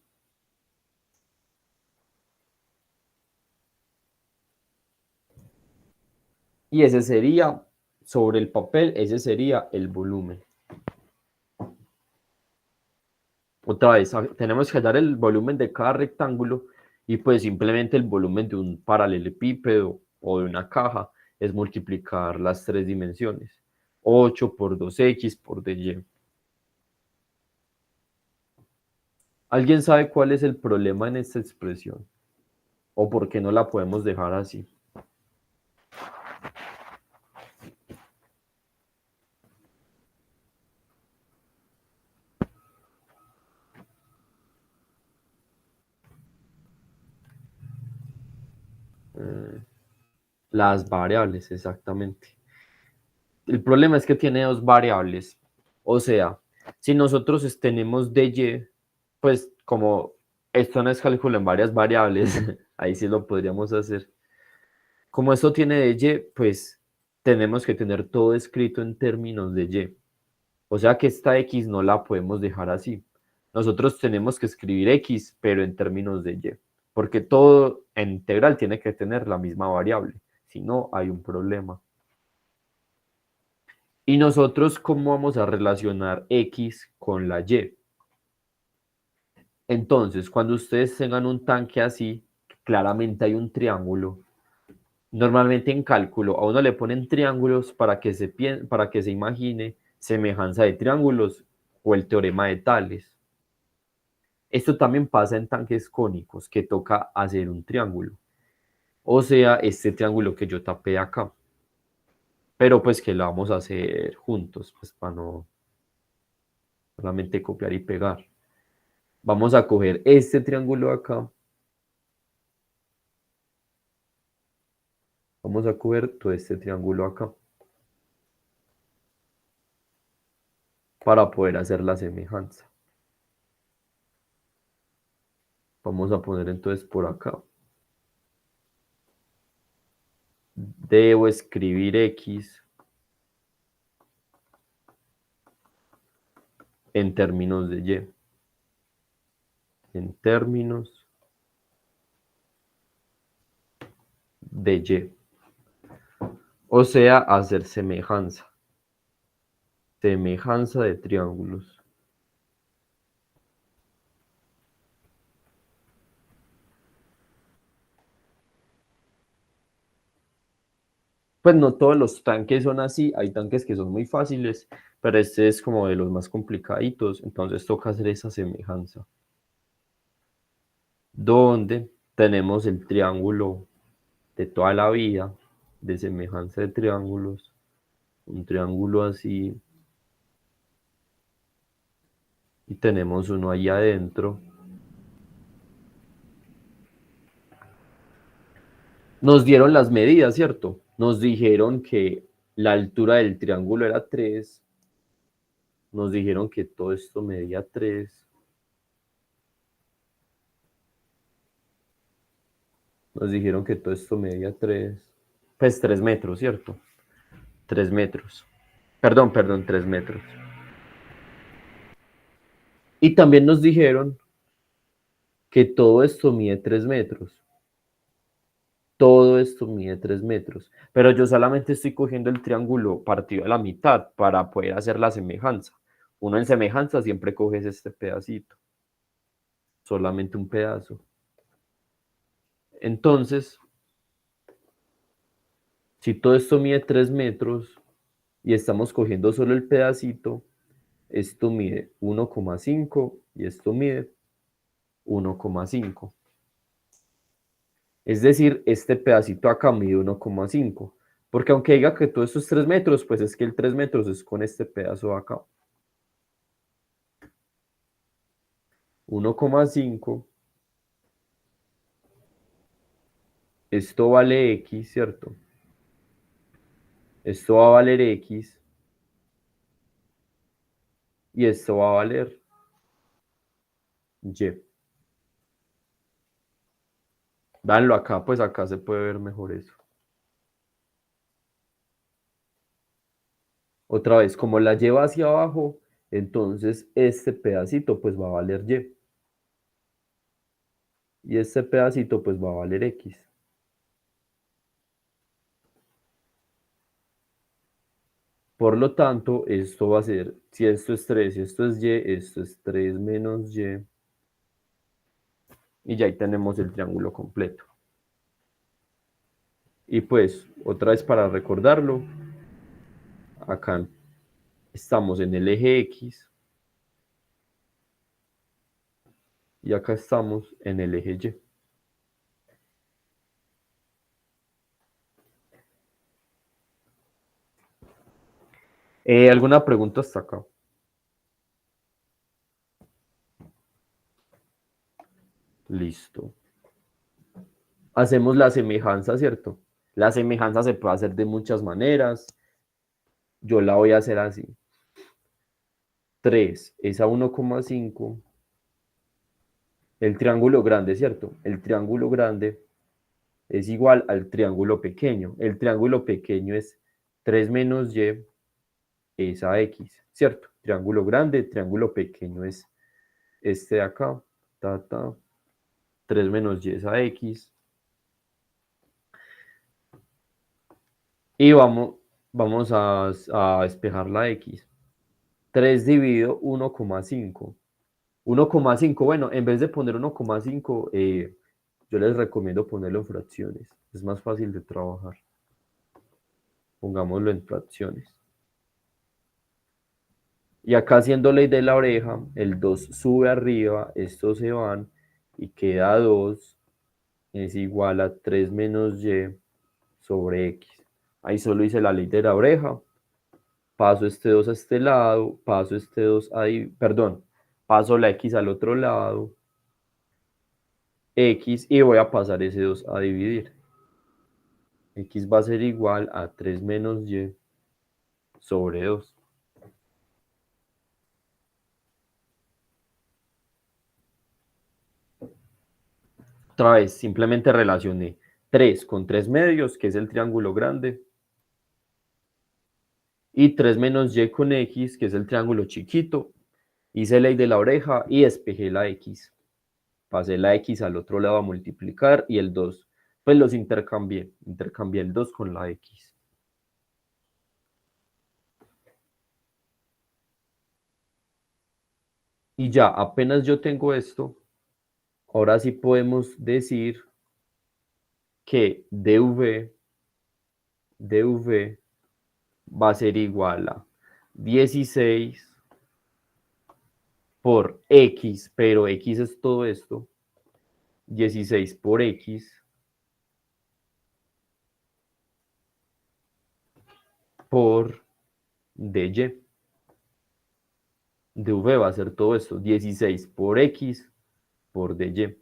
Y ese sería, sobre el papel, ese sería el volumen. Otra vez, tenemos que hallar el volumen de cada rectángulo y pues simplemente el volumen de un paralelepípedo o de una caja es multiplicar las tres dimensiones. 8 por 2x por dy. ¿Alguien sabe cuál es el problema en esta expresión? ¿O por qué no la podemos dejar así? Las variables, exactamente. El problema es que tiene dos variables. O sea, si nosotros tenemos dy, pues como esto no es cálculo en varias variables, ahí sí lo podríamos hacer. Como esto tiene dy, pues tenemos que tener todo escrito en términos de y. O sea que esta x no la podemos dejar así. Nosotros tenemos que escribir x, pero en términos de y. Porque todo en integral tiene que tener la misma variable. Si no, hay un problema. ¿Y nosotros cómo vamos a relacionar x con la y? Entonces, cuando ustedes tengan un tanque así, claramente hay un triángulo. Normalmente en cálculo a uno le ponen triángulos para que se imagine semejanza de triángulos o el teorema de Tales. Esto también pasa en tanques cónicos, que toca hacer un triángulo. O sea, este triángulo que yo tapé acá. Pero pues que lo vamos a hacer juntos, pues para no solamente copiar y pegar. Vamos a coger este triángulo acá. Vamos a coger todo este triángulo acá. Para poder hacer la semejanza. Vamos a poner entonces por acá. Debo escribir x en términos de y. En términos de y. O sea, hacer semejanza. Semejanza de triángulos. Pues no todos los tanques son así, hay tanques que son muy fáciles, pero este es como de los más complicaditos, entonces toca hacer esa semejanza. Donde tenemos el triángulo de toda la vida, de semejanza de triángulos, un triángulo así, y tenemos uno ahí adentro. Nos dieron las medidas, ¿cierto? Nos dijeron que la altura del triángulo era 3. Nos dijeron que todo esto medía 3. Nos dijeron que todo esto medía 3. Pues 3 metros, ¿cierto? 3 metros. Perdón, 3 metros. Y también nos dijeron que todo esto mide 3 metros. Todo esto mide 3 metros. Pero yo solamente estoy cogiendo el triángulo partido a la mitad para poder hacer la semejanza. Uno en semejanza siempre coges este pedacito. Solamente un pedazo. Entonces, si todo esto mide 3 metros y estamos cogiendo solo el pedacito, esto mide 1,5 y esto mide 1,5. Es decir, este pedacito acá mide 1,5. Porque aunque diga que todo esto es 3 metros, pues es que el 3 metros es con este pedazo de acá. 1,5. Esto vale X, ¿cierto? Esto va a valer X. Y esto va a valer Y. Danlo acá, pues acá se puede ver mejor eso. Otra vez, como la lleva hacia abajo, entonces este pedacito pues va a valer Y. Y este pedacito pues va a valer X. Por lo tanto, esto va a ser, si esto es 3 y esto es y, esto es 3 menos y. Y ya ahí tenemos el triángulo completo. Y pues, otra vez para recordarlo, acá estamos en el eje X y acá estamos en el eje Y. ¿Alguna pregunta hasta acá? Listo. Hacemos la semejanza, ¿cierto? La semejanza se puede hacer de muchas maneras. Yo la voy a hacer así. 3 es a 1,5. El triángulo grande, ¿cierto? El triángulo grande es igual al triángulo pequeño. El triángulo pequeño es 3 menos y es a x, ¿cierto? Triángulo grande, triángulo pequeño es este de acá. 3 menos y es a x. Y vamos a despejar la x. 3 dividido 1,5. 1,5, bueno, en vez de poner 1,5, yo les recomiendo ponerlo en fracciones. Es más fácil de trabajar. Pongámoslo en fracciones. Y acá haciendo ley de la oreja, el 2 sube arriba, estos se van y queda 2 es igual a 3 menos y sobre x. Ahí solo hice la ley de la oreja. Paso este 2 a este lado, paso este 2 ahí, perdón, paso la x al otro lado, x, y voy a pasar ese 2 a dividir. X va a ser igual a 3 menos y sobre 2. Otra vez, simplemente relacioné 3 con 3 medios, que es el triángulo grande, y 3 menos y con x, que es el triángulo chiquito. Hice ley de la oreja y despejé la x. Pasé la x al otro lado a multiplicar y el 2, pues los intercambié. Intercambié el 2 con la x. Y ya, apenas yo tengo esto, ahora sí podemos decir que dv va a ser igual a 16 por x, pero x es todo esto, 16 por x por dy. dv va a ser todo esto, 16 por x por dy.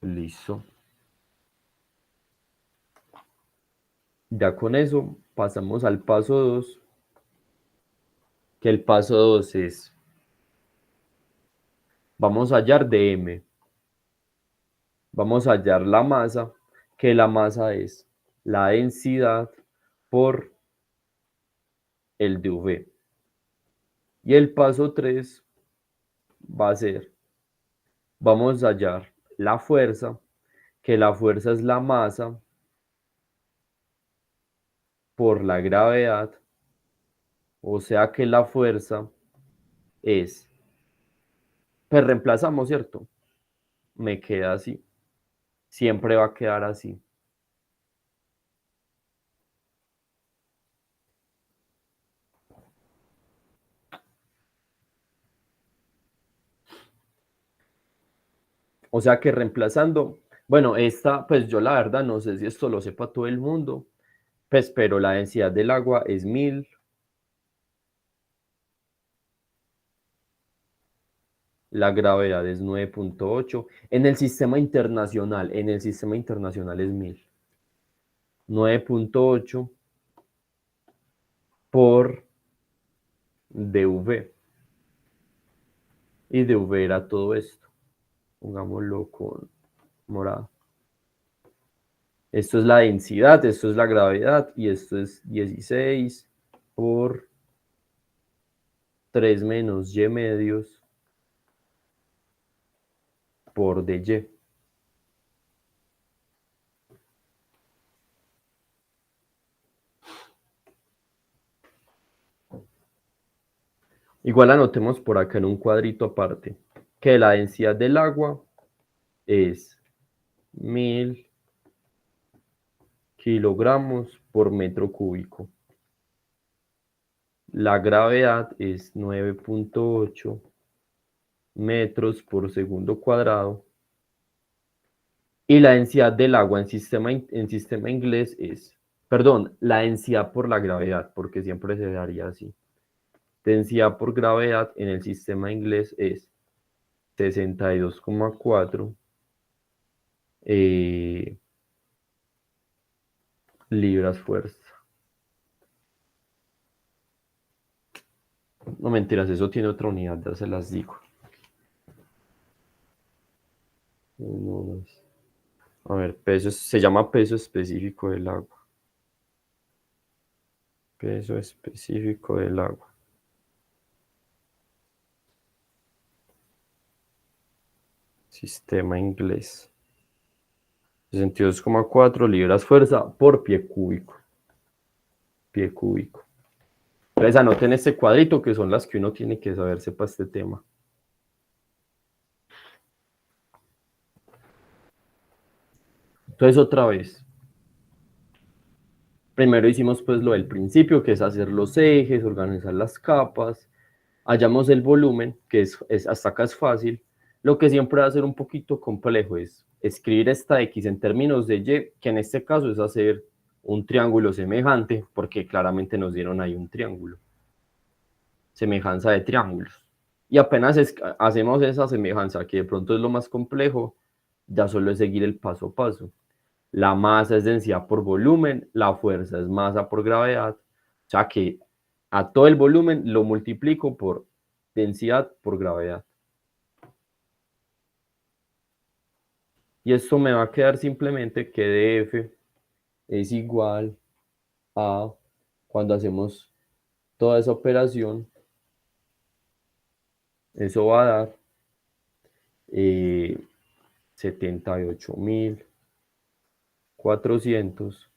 Listo. Ya con eso pasamos al paso 2, que el paso 2 es, vamos a hallar dm, vamos a hallar la masa, que la masa es la densidad por el dv. Y el paso 3 va a ser, vamos a hallar la fuerza, que la fuerza es la masa por la gravedad, o sea que la fuerza es, pues reemplazamos, ¿cierto? Me queda así, siempre va a quedar así. O sea que reemplazando, bueno, esta, pues yo la verdad no sé si esto lo sepa todo el mundo, pues pero la densidad del agua es 1000. La gravedad es 9,8. En el sistema internacional es 1000. 9,8 por dv. Y dv era todo esto. Pongámoslo con morado. Esto es la densidad, esto es la gravedad y esto es 16 por 3 menos y medios por dy. Igual anotemos por acá en un cuadrito aparte que la densidad del agua es 1000 kilogramos por metro cúbico. La gravedad es 9.8 metros por segundo cuadrado. Y la densidad del agua en sistema inglés es, perdón, la densidad por la gravedad, porque siempre se daría así. Densidad por gravedad en el sistema inglés es 62,4 libras fuerza. No mentiras, eso tiene otra unidad, ya se las digo. A ver, se llama peso específico del agua. Peso específico del agua. Sistema inglés. 62,4 libras fuerza por pie cúbico. Pie cúbico. Entonces anoten este cuadrito que son las que uno tiene que saberse para este tema. Entonces otra vez. Primero hicimos pues lo del principio, que es hacer los ejes, organizar las capas. Hallamos el volumen, que es hasta acá es fácil. Lo que siempre va a ser un poquito complejo es escribir esta X en términos de Y, que en este caso es hacer un triángulo semejante, porque claramente nos dieron ahí un triángulo. Semejanza de triángulos. Y apenas hacemos esa semejanza, que de pronto es lo más complejo, ya solo es seguir el paso a paso. La masa es densidad por volumen, la fuerza es masa por gravedad, o sea que a todo el volumen lo multiplico por densidad por gravedad. Y esto me va a quedar simplemente que dF es igual a, cuando hacemos toda esa operación, eso va a dar 78.400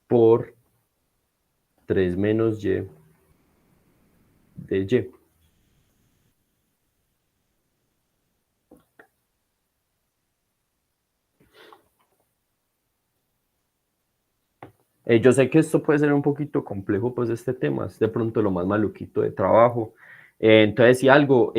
por 3 menos y de y. Yo sé que esto puede ser un poquito complejo, pues este tema es de pronto lo más maluquito de trabajo. Entonces, si algo,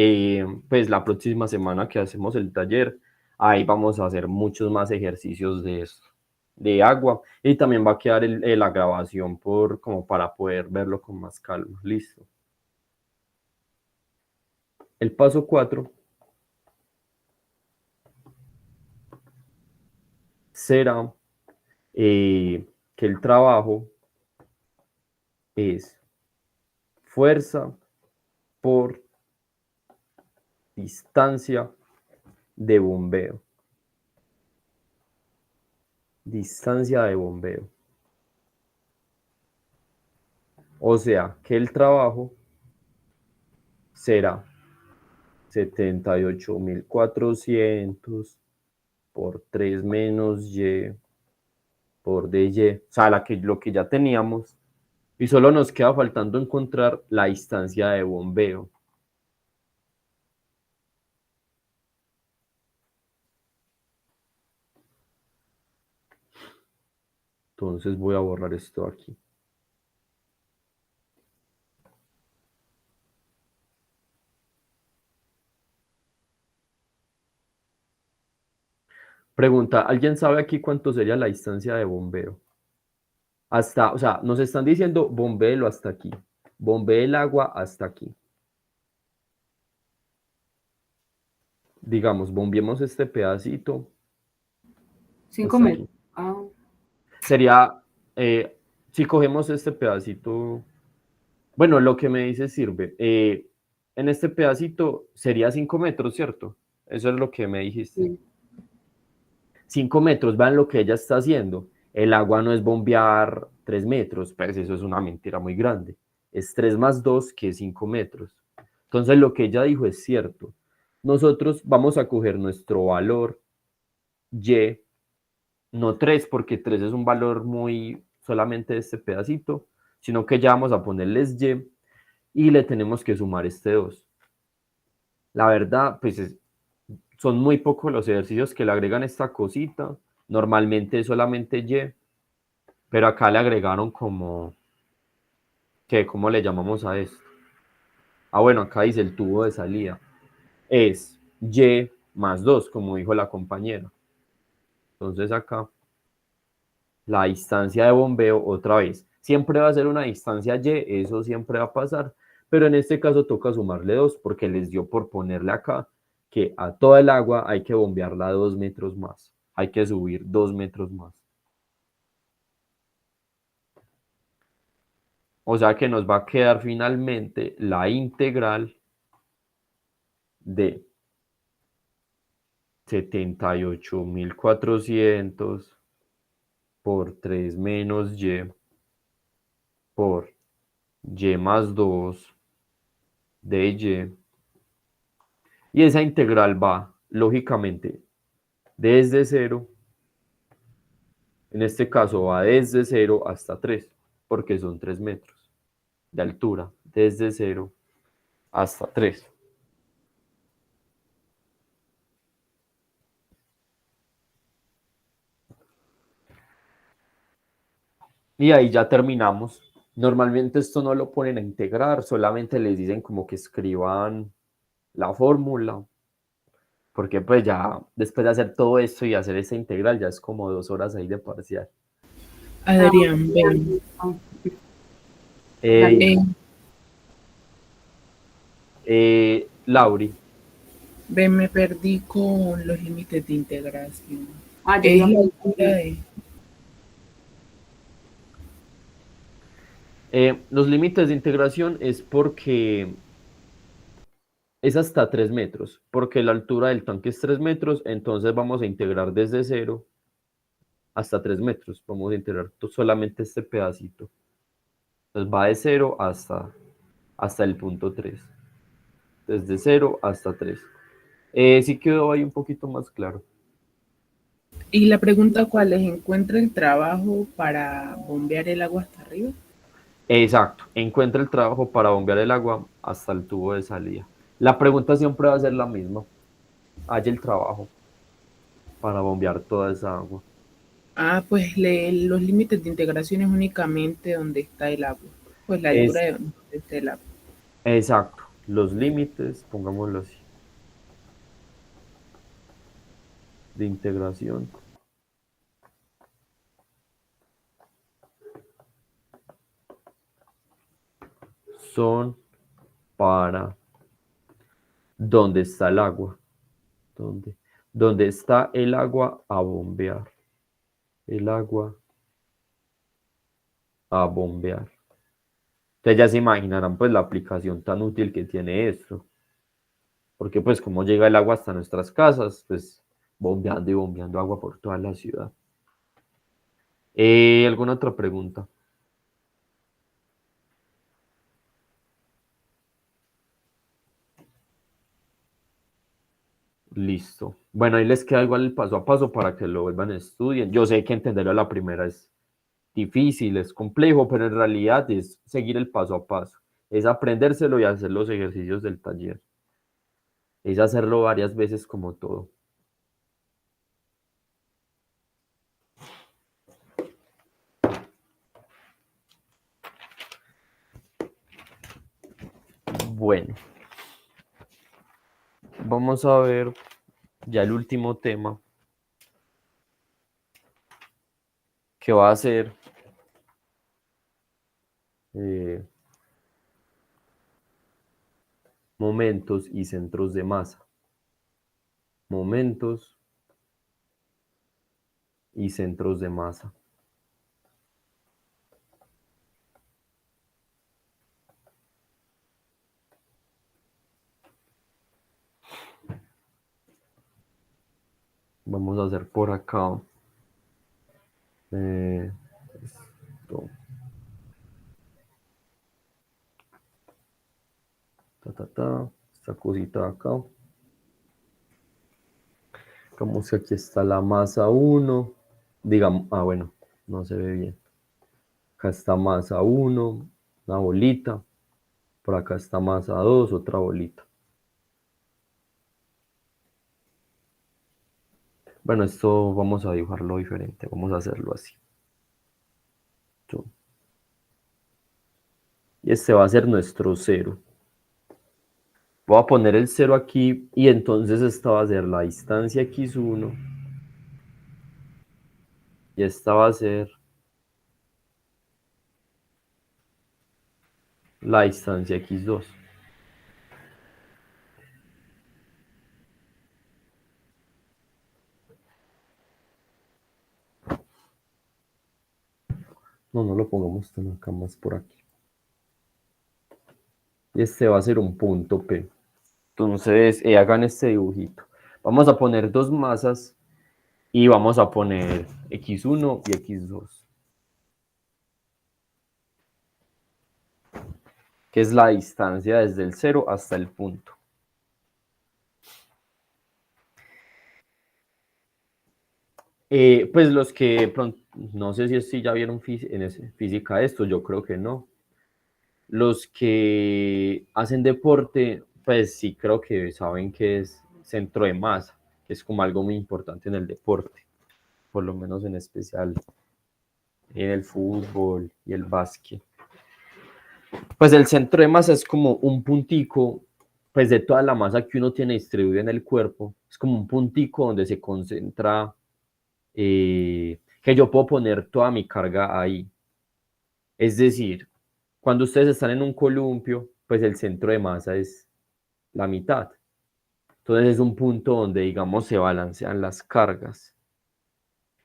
pues la próxima semana que hacemos el taller, ahí vamos a hacer muchos más ejercicios de esto, de agua, y también va a quedar la grabación como para poder verlo con más calma. Listo. El paso 4 será que el trabajo es fuerza por distancia de bombeo. Distancia de bombeo. O sea, que el trabajo será 78.400 por 3 menos y por dy. O sea, lo que ya teníamos. Y solo nos queda faltando encontrar la distancia de bombeo. Entonces voy a borrar esto aquí. Pregunta, ¿alguien sabe aquí cuánto sería la distancia de bombeo? O sea, nos están diciendo bombéelo hasta aquí. Bombee el agua hasta aquí. Digamos, bombeemos este pedacito. 5 hasta metros. aquí. Ah, Sería, si cogemos este pedacito, bueno, lo que me dice sirve. En este pedacito sería 5 metros, ¿cierto? Eso es lo que me dijiste. sí. 5 metros, vean lo que ella está haciendo. El agua no es bombear 3 metros, pues eso es una mentira muy grande. Es 3 más 2 que es 5 metros. Entonces lo que ella dijo es cierto. Nosotros vamos a coger nuestro valor Y, no 3 porque 3 es un valor muy solamente de este pedacito, sino que ya vamos a ponerles Y le tenemos que sumar este 2. La verdad, pues son muy pocos los ejercicios que le agregan esta cosita. Normalmente es solamente Y, pero acá le agregaron como, ¿qué? ¿Cómo le llamamos a esto? Ah, bueno, acá dice el tubo de salida. Es Y más 2, como dijo la compañera. Entonces acá, la distancia de bombeo, otra vez, siempre va a ser una distancia Y, eso siempre va a pasar, pero en este caso toca sumarle 2 porque les dio por ponerle acá que a toda el agua hay que bombearla 2 metros más, hay que subir 2 metros más. O sea que nos va a quedar finalmente la integral de 78.400 por 3 menos Y por Y más 2 de Y. Y esa integral va, lógicamente, desde 0. En este caso va desde 0 hasta 3, porque son 3 metros de altura, desde 0 hasta 3. Y ahí ya terminamos. Normalmente esto no lo ponen a integrar, solamente les dicen como que escriban la fórmula, porque pues ya después de hacer todo esto y hacer esta integral ya es como 2 horas ahí de parcial. Ah, Adrián, ven, ah, Eh, dale. eh, Lauri, ven, me perdí con los límites de integración. Ah, yo le iba Es a la preguntar. altura de... los límites de integración es porque es hasta 3 metros, porque la altura del tanque es 3 metros, entonces vamos a integrar desde 0 hasta 3 metros. Vamos a integrar solamente este pedacito. Entonces va de 0 hasta el punto 3. Desde 0 hasta 3. Sí quedó ahí un poquito más claro. Y la pregunta cuál es, ¿encuentra el trabajo para bombear el agua hasta arriba? Exacto. Encuentra el trabajo para bombear el agua hasta el tubo de salida. La pregunta siempre va a ser la misma. Hay el trabajo para bombear toda esa agua. Ah, pues los límites de integración es únicamente donde está el agua, pues la altura Es de donde está el agua. exacto. Los límites, pongámoslo así, de integración son para dónde está el agua. ¿Dónde? ¿Dónde está el agua a bombear? El agua a bombear. Ustedes ya se imaginarán pues la aplicación tan útil que tiene esto. Porque pues como llega el agua hasta nuestras casas, pues bombeando y bombeando agua por toda la ciudad. ¿Alguna otra pregunta? Listo. Bueno, ahí les queda igual el paso a paso para que lo vuelvan a estudiar. Yo sé que entenderlo a la primera es difícil, es complejo, pero en realidad es seguir el paso a paso. Es aprendérselo y hacer los ejercicios del taller. Es hacerlo varias veces como todo. Bueno, vamos a ver ya el último tema que va a ser eh, momentos y centros de masa. Momentos y centros de masa. Vamos a hacer por acá. Esto. Esta cosita de acá. Digamos que aquí está la masa 1. Digamos, bueno, no se ve bien. Acá está masa 1, una bolita. Por acá está masa 2, otra bolita. Bueno, esto vamos a dibujarlo diferente. Vamos a hacerlo así. Y este va a ser nuestro 0. Voy a poner el 0 aquí y entonces esta va a ser la distancia x1 y esta va a ser la distancia x2. No lo pongamos tan acá, más por aquí. Y este va a ser un punto P. Entonces, hagan este dibujito. Vamos a poner dos masas y vamos a poner x1 y x2. Que es la distancia desde el 0 hasta el punto. Pues los que, no sé si ya vieron física esto, yo creo que no. Los que hacen deporte, pues sí creo que saben que es centro de masa, que es como algo muy importante en el deporte, por lo menos en especial en el fútbol y el básquet. Pues el centro de masa es como un puntico, pues de toda la masa que uno tiene distribuida en el cuerpo, es como un puntico donde se concentra, que yo puedo poner toda mi carga ahí. Es decir, cuando ustedes están en un columpio, pues el centro de masa es la mitad. Entonces es un punto donde, digamos, se balancean las cargas.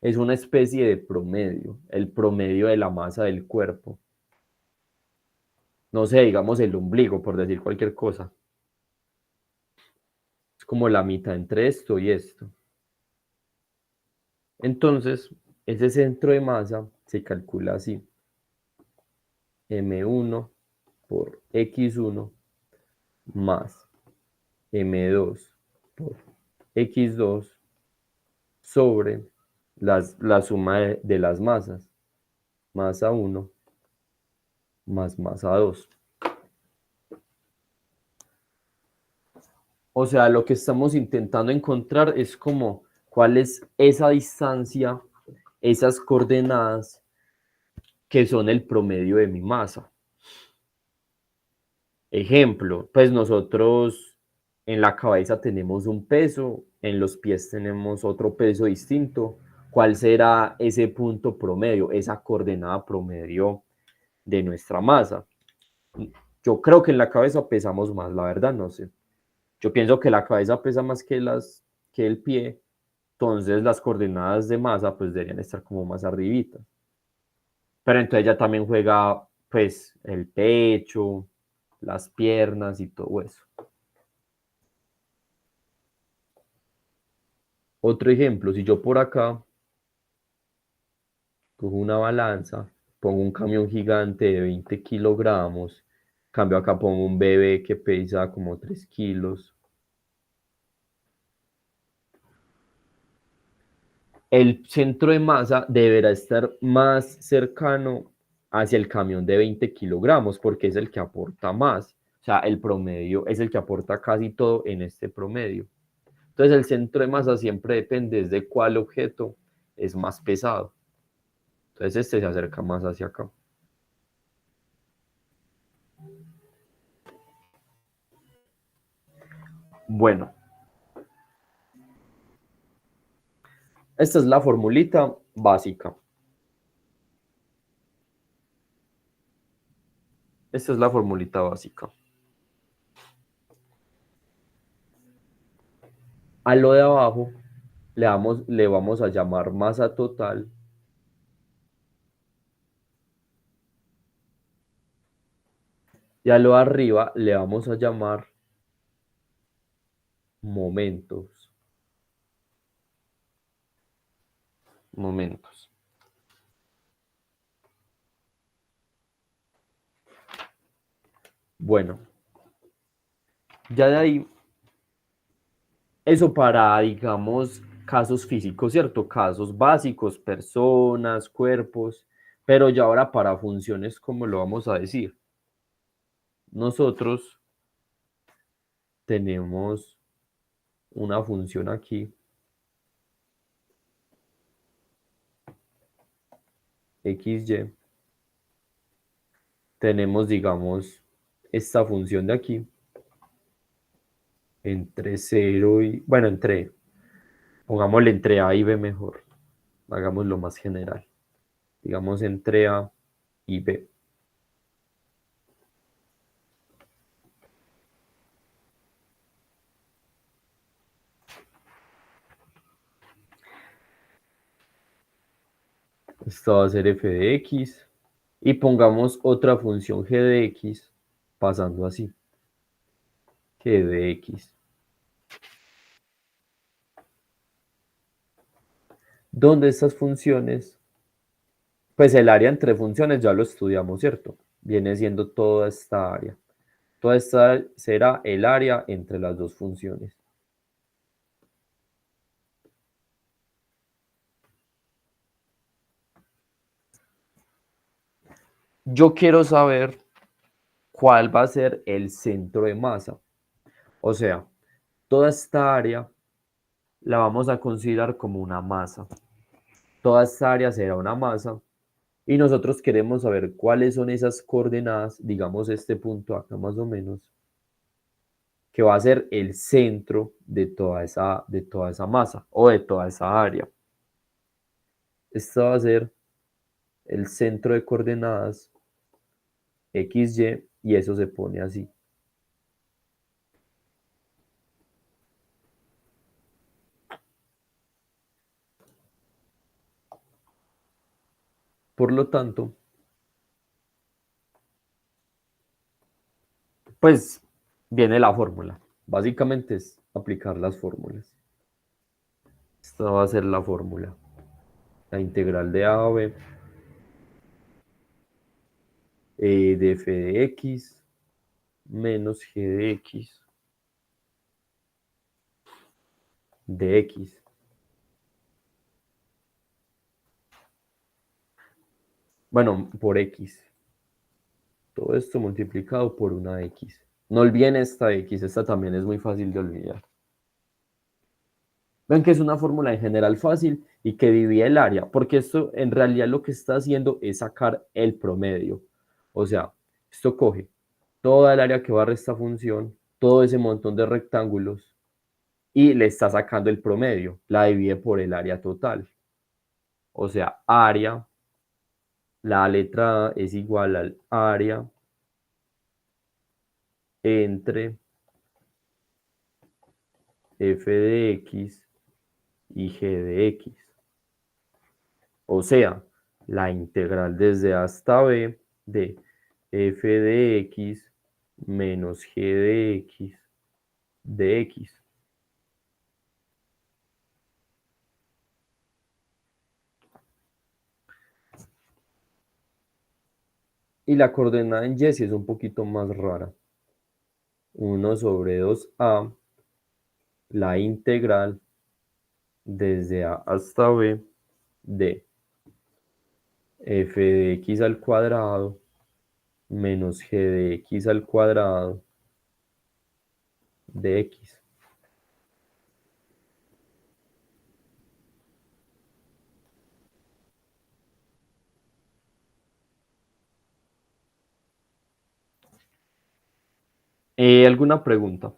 Es una especie de promedio, el promedio de la masa del cuerpo. No sé, digamos el ombligo, por decir cualquier cosa. Es como la mitad entre esto y esto. Entonces, ese centro de masa se calcula así. M1 por X1 más M2 por X2 sobre la suma de las masas. Masa 1 más masa 2. O sea, lo que estamos intentando encontrar es como cuál es esa distancia, esas coordenadas que son el promedio de mi masa. Ejemplo, pues nosotros en la cabeza tenemos un peso, en los pies tenemos otro peso distinto. ¿Cuál será ese punto promedio, esa coordenada promedio de nuestra masa? Yo creo que en la cabeza pesamos más, la verdad no sé. Yo pienso que la cabeza pesa más que el pie, entonces las coordenadas de masa pues deberían estar como más arribita. Pero entonces ya también juega pues el pecho, las piernas y todo eso. Otro ejemplo, si yo por acá cojo una balanza, pongo un camión gigante de 20 kilogramos, cambio acá pongo un bebé que pesa como 3 kilos. El centro de masa deberá estar más cercano hacia el camión de 20 kilogramos porque es el que aporta más. O sea, el promedio es el que aporta casi todo en este promedio. Entonces el centro de masa siempre depende de cuál objeto es más pesado. Entonces este se acerca más hacia acá. Bueno, esta es la formulita básica. Esta es la formulita básica. A lo de abajo le vamos a llamar masa total. Y a lo de arriba le vamos a llamar momentos. momentos. Bueno, ya de ahí, eso para, digamos, casos físicos, ¿cierto? Casos básicos, personas, cuerpos, pero ya ahora para funciones, ¿cómo lo vamos a decir? Nosotros tenemos una función aquí, xy, tenemos, digamos, esta función de aquí, entre 0 y, bueno, pongámosle entre a y b mejor, hagámoslo más general, digamos entre a y b. Esto va a ser f de x, y pongamos otra función g de x, pasando así, g de x. Donde estas funciones, pues el área entre funciones ya lo estudiamos, ¿cierto? Viene siendo toda esta área. Toda esta será el área entre las dos funciones. Yo quiero saber cuál va a ser el centro de masa. O sea, toda esta área la vamos a considerar como una masa. Toda esta área será una masa. Y nosotros queremos saber cuáles son esas coordenadas, digamos este punto acá más o menos, que va a ser el centro de toda esa masa o de toda esa área. Esto va a ser el centro de coordenadas xy y eso se pone así. Por lo tanto, pues viene la fórmula. Básicamente es aplicar las fórmulas. Esta va a ser la fórmula. La integral de a a b de f de x menos g de x de x. Bueno, por x. Todo esto multiplicado por una x. No olviden esta x, esta también es muy fácil de olvidar. Ven que es una fórmula en general fácil y que divide el área, porque esto en realidad lo que está haciendo es sacar el promedio. O sea, esto coge toda el área que barra esta función, todo ese montón de rectángulos, y le está sacando el promedio, la divide por el área total. O sea, área, la letra A es igual al área entre f de x y g de x. O sea, la integral desde A hasta B de f de x menos g de x de x. Y la coordenada en y sí es un poquito más rara. 1 sobre 2a, la integral desde A hasta B de f de x al cuadrado menos g de x al cuadrado de x. ¿Alguna pregunta?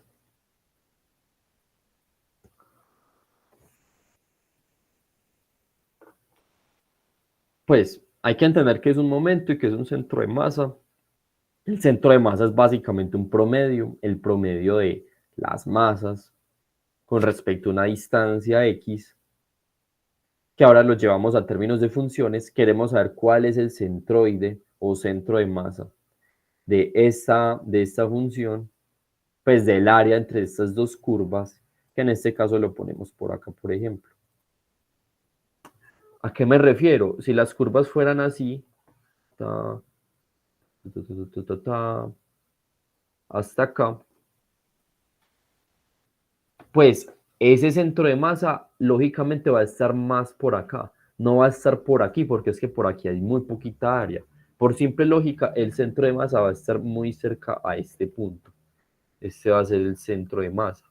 Pues hay que entender que es un momento y que es un centro de masa. El centro de masa es básicamente un promedio, el promedio de las masas con respecto a una distancia x, que ahora lo llevamos a términos de funciones. Queremos saber cuál es el centroide o centro de masa de esta función, pues del área entre estas dos curvas, que en este caso lo ponemos por acá, por ejemplo. ¿A qué me refiero? Si las curvas fueran así, ta, ta, hasta acá, pues ese centro de masa lógicamente va a estar más por acá, no va a estar por aquí, porque es que por aquí hay muy poquita área. Por simple lógica, el centro de masa va a estar muy cerca a este punto. Este va a ser el centro de masa.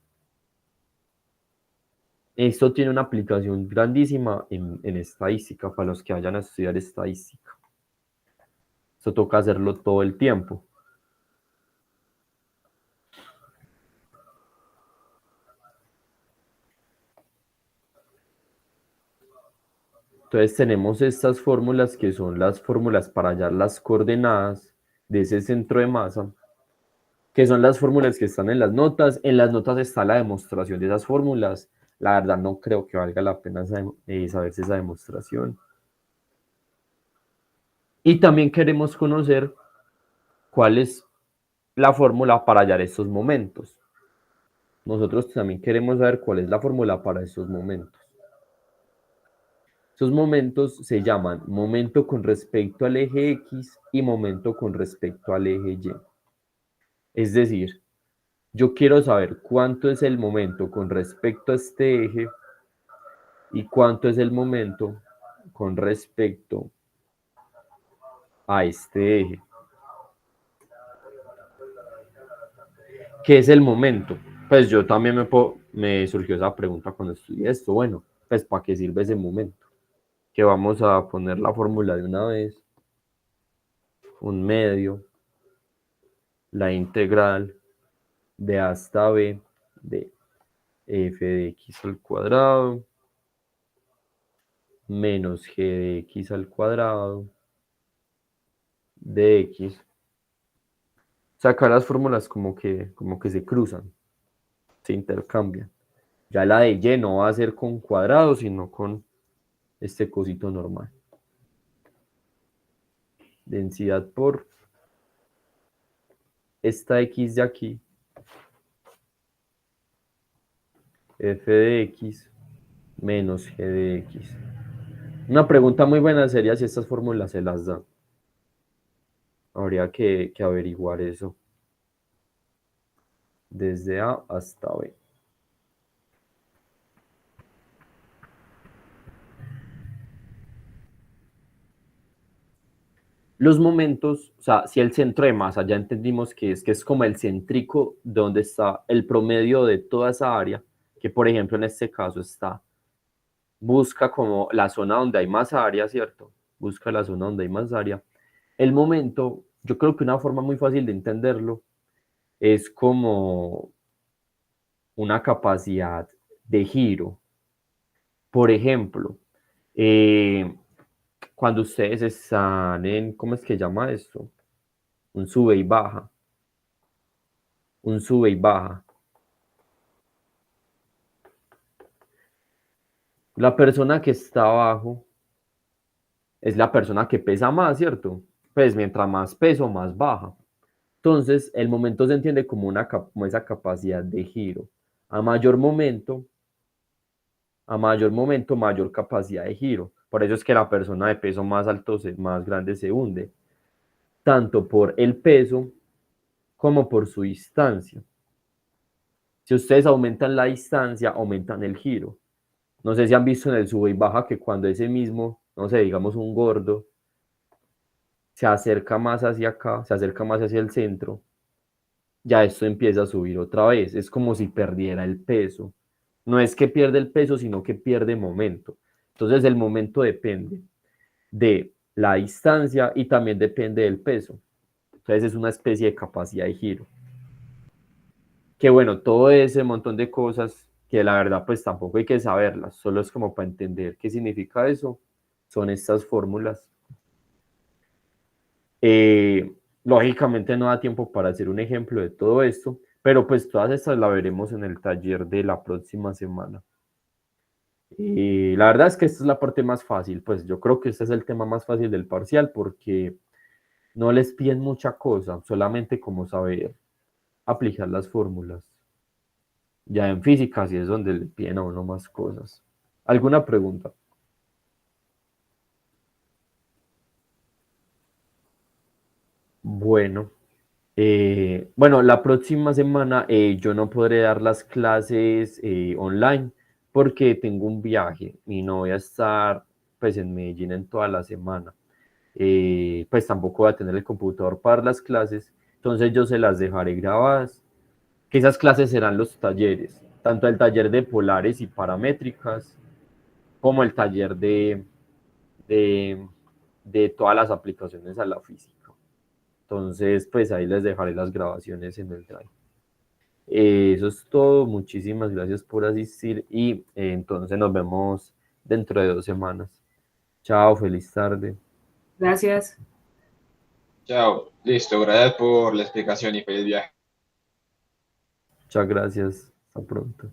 Esto tiene una aplicación grandísima en estadística, para los que vayan a estudiar estadística. Esto toca hacerlo todo el tiempo. Entonces tenemos estas fórmulas que son las fórmulas para hallar las coordenadas de ese centro de masa, que son las fórmulas que están en las notas. En las notas está la demostración de esas fórmulas. La verdad no creo que valga la pena saberse esa demostración. Y también queremos conocer cuál es la fórmula para hallar estos momentos. Nosotros también queremos saber cuál es la fórmula para esos momentos. Esos momentos se llaman momento con respecto al eje X y momento con respecto al eje Y. Es decir, yo quiero saber cuánto es el momento con respecto a este eje y cuánto es el momento con respecto a este eje. ¿Qué es el momento? Pues yo también me surgió esa pregunta cuando estudié esto. Bueno, pues ¿para qué sirve ese momento? Que vamos a poner la fórmula de una vez. Un medio, la integral de A hasta B de f de x al cuadrado menos g de x al cuadrado de x. Sacar las fórmulas como que se cruzan, se intercambian. Ya la de y no va a ser con cuadrados, sino con este cosito normal. Densidad por esta x de aquí, f de x menos g de x. Una pregunta muy buena sería si estas fórmulas se las dan. Habría que averiguar eso. Desde A hasta B. Los momentos, o sea, si el centro de masa ya entendimos que es como el céntrico donde está el promedio de toda esa área, que por ejemplo en este caso busca como la zona donde hay más área, ¿cierto? Busca la zona donde hay más área. El momento, yo creo que una forma muy fácil de entenderlo es como una capacidad de giro. Por ejemplo, cuando ustedes están en, ¿cómo es que llama esto? Un sube y baja. Un sube y baja. La persona que está abajo es la persona que pesa más, ¿cierto? Pues mientras más peso, más baja. Entonces, el momento se entiende como, como esa capacidad de giro. A mayor momento, mayor capacidad de giro. Por eso es que la persona de peso más alto, más grande se hunde. Tanto por el peso como por su distancia. Si ustedes aumentan la distancia, aumentan el giro. No sé si han visto en el sube y baja que cuando ese mismo, no sé, digamos un gordo, se acerca más hacia acá, se acerca más hacia el centro, ya esto empieza a subir otra vez. Es como si perdiera el peso. No es que pierde el peso, sino que pierde momento. Entonces el momento depende de la distancia y también depende del peso. Entonces es una especie de capacidad de giro. Que bueno, todo ese montón de cosas que la verdad pues tampoco hay que saberlas, solo es como para entender qué significa eso, son estas fórmulas. Lógicamente no da tiempo para hacer un ejemplo de todo esto, pero pues todas estas las veremos en el taller de la próxima semana. La verdad es que esta es la parte más fácil, pues yo creo que este es el tema más fácil del parcial porque no les piden mucha cosa, solamente como saber aplicar las fórmulas. Ya en física sí es donde le piden a uno más cosas. ¿Alguna pregunta? Bueno, bueno, la próxima semana yo no podré dar las clases online porque tengo un viaje y no voy a estar pues en Medellín en toda la semana. Pues tampoco voy a tener el computador para las clases, entonces yo se las dejaré grabadas, que esas clases serán los talleres, tanto el taller de polares y paramétricas como el taller de, de todas las aplicaciones a la física. Entonces, pues ahí les dejaré las grabaciones en el drive. Eso es todo. Muchísimas gracias por asistir y entonces nos vemos dentro de 2 semanas. Chao, feliz tarde. Gracias. Chao. Listo, gracias por la explicación y feliz viaje. Muchas gracias. Hasta pronto.